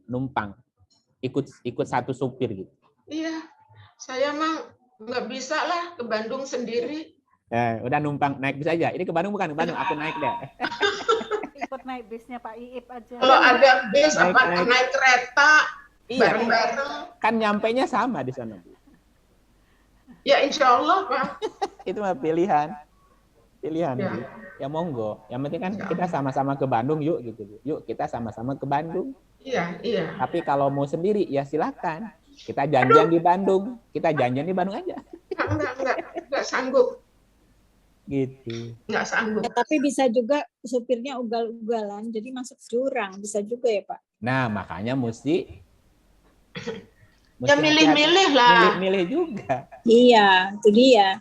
numpang, ikut satu supir gitu. Iya, saya mah nggak bisa lah ke Bandung sendiri. Udah numpang naik bis aja. Ini ke Bandung bukan? Ke Bandung, aku naik deh. Ikut naik bisnya Pak Iip aja. Kalau ada bis naik kereta bareng-bareng. Kan nyampainya sama di sana, Bu. Ya insya Allah, Pak. Itu mah pilihan. Ya. Bu. Ya monggo. Yang penting kan kita sama-sama ke Bandung yuk gitu, Bu. Yuk kita sama-sama ke Bandung. Iya. Tapi kalau mau sendiri ya silakan. Kita janjian di Bandung. Kita janjian di Bandung aja. Enggak sanggup. Gitu. Nggak sanggup. Ya, tapi bisa juga supirnya ugal-ugalan, jadi masuk jurang, bisa juga ya Pak. Nah makanya mesti ya milih-milih lah. Milih juga. Iya, itu dia.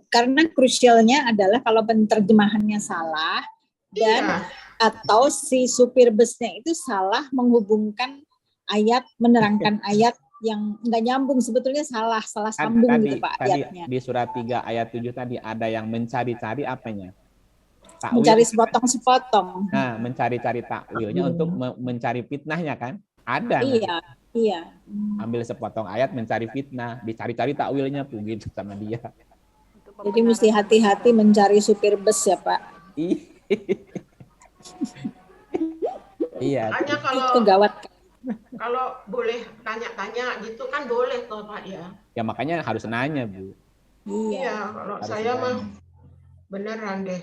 Karena krusialnya adalah kalau penerjemahannya salah dan atau si supir busnya itu salah menghubungkan ayat, menerangkan ayat yang nggak nyambung, sebetulnya salah sambung tadi, gitu Pak tadi ayatnya. Di surat 3 ayat 7 tadi ada yang mencari-cari apanya? Takwil. Mencari sepotong-sepotong. Nah, mencari-cari takwilnya untuk mencari fitnahnya kan? Ada. Iya. Ambil sepotong ayat mencari fitnah, dicari-cari takwilnya tuh gitu sama dia. Jadi mesti hati-hati mencari supir bus ya Pak. Iya. Hanya itu gawat. Kalau boleh tanya-tanya gitu kan boleh toh Pak ya. Ya makanya harus nanya Bu. Iya, kalau harus saya mah beneran deh.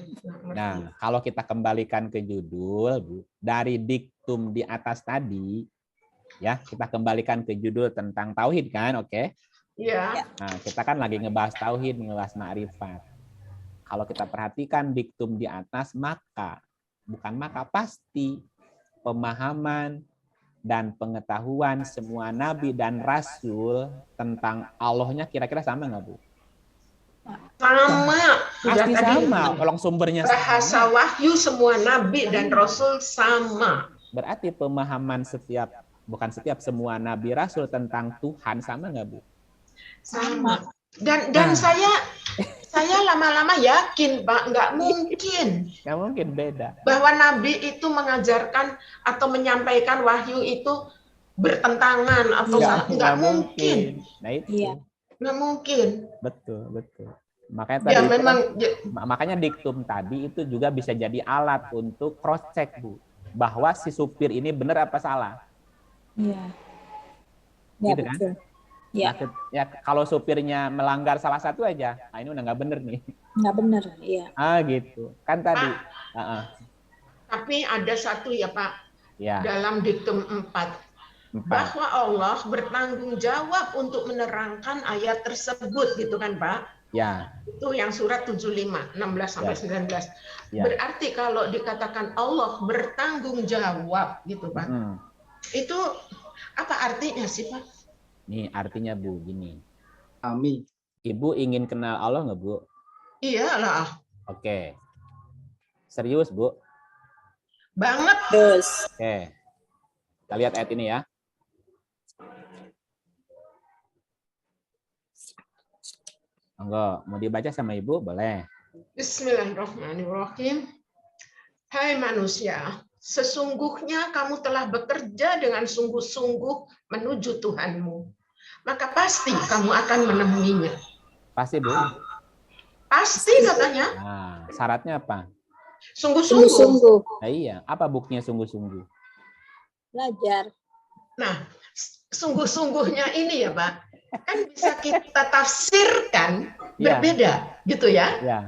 Nah, kalau kita kembalikan ke judul Bu, dari diktum di atas tadi, ya kita kembalikan ke judul tentang tauhid kan, oke? Iya. Nah, kita kan lagi ngebahas tauhid, ngebahas ma'rifat. Kalau kita perhatikan diktum di atas, pasti pemahaman dan pengetahuan semua nabi dan rasul tentang Allahnya kira-kira sama nggak Bu? Sama. Pasti sama. Kalau sumbernya bahasa wahyu semua nabi dan rasul sama. Berarti pemahaman semua nabi rasul tentang Tuhan sama nggak Bu? Sama. Dan saya lama-lama yakin Pak, nggak mungkin beda bahwa Nabi itu mengajarkan atau menyampaikan wahyu itu bertentangan atau nggak mungkin. Nah itu nggak mungkin. Betul makanya tadi makanya diktum tadi itu juga bisa jadi alat untuk cross check Bu, bahwa si supir ini benar apa salah. Iya gitu betul. Kan? Ya, kalau supirnya melanggar salah satu aja, nah ini udah nggak bener nih. Nggak bener, iya. Gitu. Kan tadi. Tapi ada satu ya Pak, dalam diktum 4. Bahwa Allah bertanggung jawab untuk menerangkan ayat tersebut, gitu kan Pak? Ya. Itu yang surat 75, 16-19. Berarti kalau dikatakan Allah bertanggung jawab, gitu Pak. Itu apa artinya sih Pak? Nih artinya Bu, gini. Kami Ibu ingin kenal Allah nggak, Bu? Iyalah, Oke. Serius, Bu? banget. Terus. Oke. Kita lihat ayat ini ya. Monggo, mau dibaca sama Ibu? Boleh. Bismillahirrahmanirrahim. Hai manusia, sesungguhnya kamu telah bekerja dengan sungguh-sungguh menuju Tuhanmu. Maka pasti kamu akan menemuinya. Pasti, Bu? Pasti katanya. Nah, syaratnya apa? Sungguh-sungguh. Sungguh-sungguh Nah, iya, apa buktinya sungguh-sungguh? belajar. Nah, sungguh-sungguhnya ini ya Pak, kan bisa kita tafsirkan Iya. berbeda gitu ya. Ya,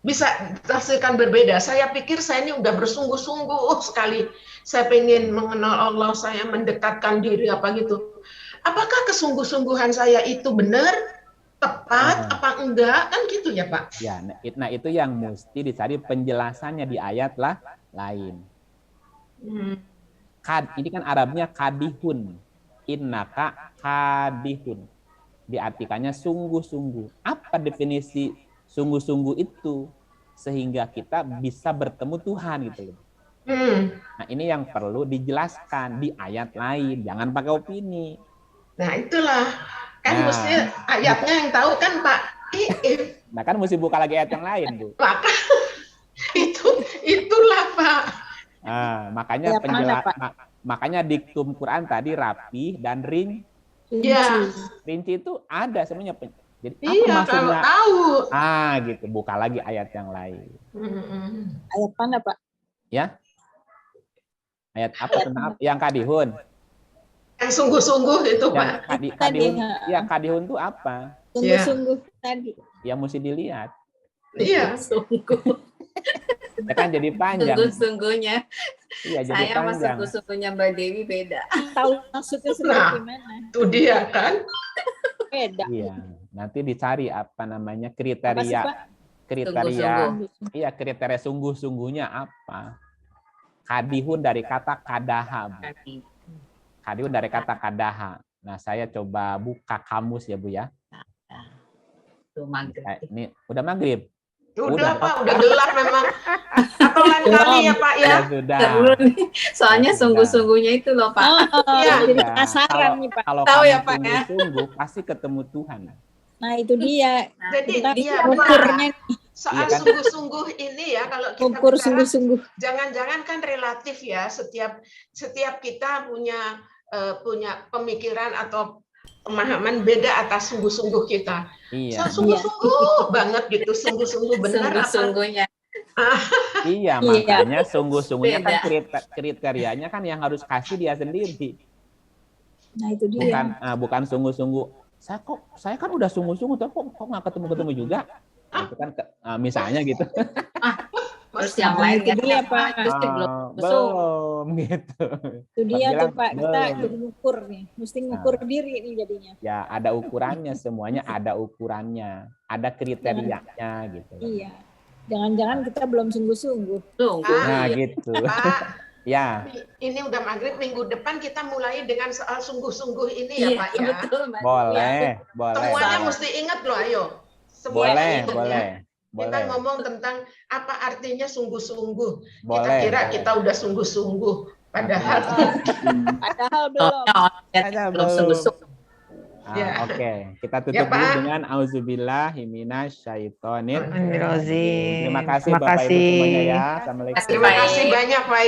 Bisa tafsirkan berbeda. Saya pikir saya ini udah bersungguh-sungguh sekali. Saya pengen mengenal Allah, saya mendekatkan diri apa gitu. Apakah kesungguh-sungguhan saya itu benar, tepat, apa enggak, kan gitu ya Pak? ya. Nah, itu yang mesti dicari penjelasannya di ayat lah lain. Ini kan Arabnya kadihun. Innaka kadihun. Diartikannya sungguh-sungguh. Apa definisi sungguh-sungguh itu? Sehingga kita bisa bertemu Tuhan gitu loh. Nah, ini yang perlu dijelaskan di ayat lain. Jangan pakai opini. Nah, itulah. Kan Nah. mesti ayatnya yang tahu kan Pak Iip. Nah, kan mesti buka lagi ayat yang lain, Bu. Maka itulah Pak. Nah, makanya Ayat mana, Pak? makanya diktum Quran tadi rapi dan Ya. rinci itu ada sebenarnya. Jadi apa Iya, kalau maksudnya? tahu. Gitu. Buka lagi ayat yang lain. Ayat mana, Pak? Ya. Ayat apa tentang apa? Yang kadihun. Yang sungguh-sungguh itu Yang Pak. kadihun. Tadi, Ya, kadihun itu apa? Sungguh-sungguh tadi. Ya mesti dilihat. Iya. Sungguh. Ya kan jadi panjang. Sungguh-sungguhnya. Iya, jadi Saya sama panjang. sungguh-sungguhnya Mbak Dewi beda. Tahu maksudnya seperti mana? Itu dia kan. Beda. Iya. Nanti dicari apa namanya Apa sih, kriteria Pak? Iya, kriteria sungguh-sungguhnya apa? Kadihun dari kata kadaha. Bu. Kadihun dari kata kadaha. Nah, saya coba buka kamus ya, Bu ya. Tuh maghrib. Ini udah maghrib. Udah Pak, udah gelap memang. Atau lain kali ya Pak ya. Ya sudah. Dulu nih. Soalnya Ya, sudah. sungguh-sungguhnya itu loh Pak. Iya. Jadi Udah. penasaran nih, Pak. Kalau Tahu kamu ya, Pak, ya? sungguh-sungguh pasti ketemu Tuhan. Nah, itu dia. Jadi Kita dia ukurnya soal Iya kan? sungguh-sungguh ini ya kalau kita ukur bicara, sungguh-sungguh. jangan-jangan kan relatif ya, setiap kita punya pemikiran atau pemahaman beda atas sungguh-sungguh kita. Iya. Sungguh-sungguh banget gitu, sungguh-sungguh benar apa? Sungguh-sungguhnya. Iya, Iya. makanya sungguh-sungguhnya kan Beda. kriterianya kan yang harus kasih dia sendiri. Nah, itu dia. Bukan sungguh-sungguh. Saya kan udah sungguh-sungguh, tapi kok nggak ketemu juga? Itu kan misalnya gitu. Terus yang Nah, lain itu kan dia, yang Pak. terus Belum gitu. Itu dia Bilang, tuh, Pak. Kita belum. jadi ngukur nih. Mesti ngukur diri nih jadinya. Ya, ada ukurannya, semuanya ada ukurannya, ada kriterianya gitu. Iya. Jangan-jangan kita belum sungguh-sungguh. sungguh. Nah, Ah, gitu. Pak, Ya, ini udah maghrib, minggu depan kita mulai dengan soal sungguh-sungguh ini ya Iya, Pak ya. betul Mbak. boleh. Semuanya boleh. mesti ingat loh, ayo. Semuanya Boleh, ingat ya. boleh. Kita Boleh. ngomong tentang apa artinya sungguh-sungguh. Kita Boleh. kira boleh. kita udah sungguh-sungguh, padahal Padahal belum. Ada Belum sungguh-sungguh. Ya. Oke, kita tutup Ya, dulu Pak. dengan auzubillahi minasyaitonir. Terima Terima kasih Terima Bapak Ibu kasih. semuanya ya. Assalamualaikum. terima kasih banyak Pak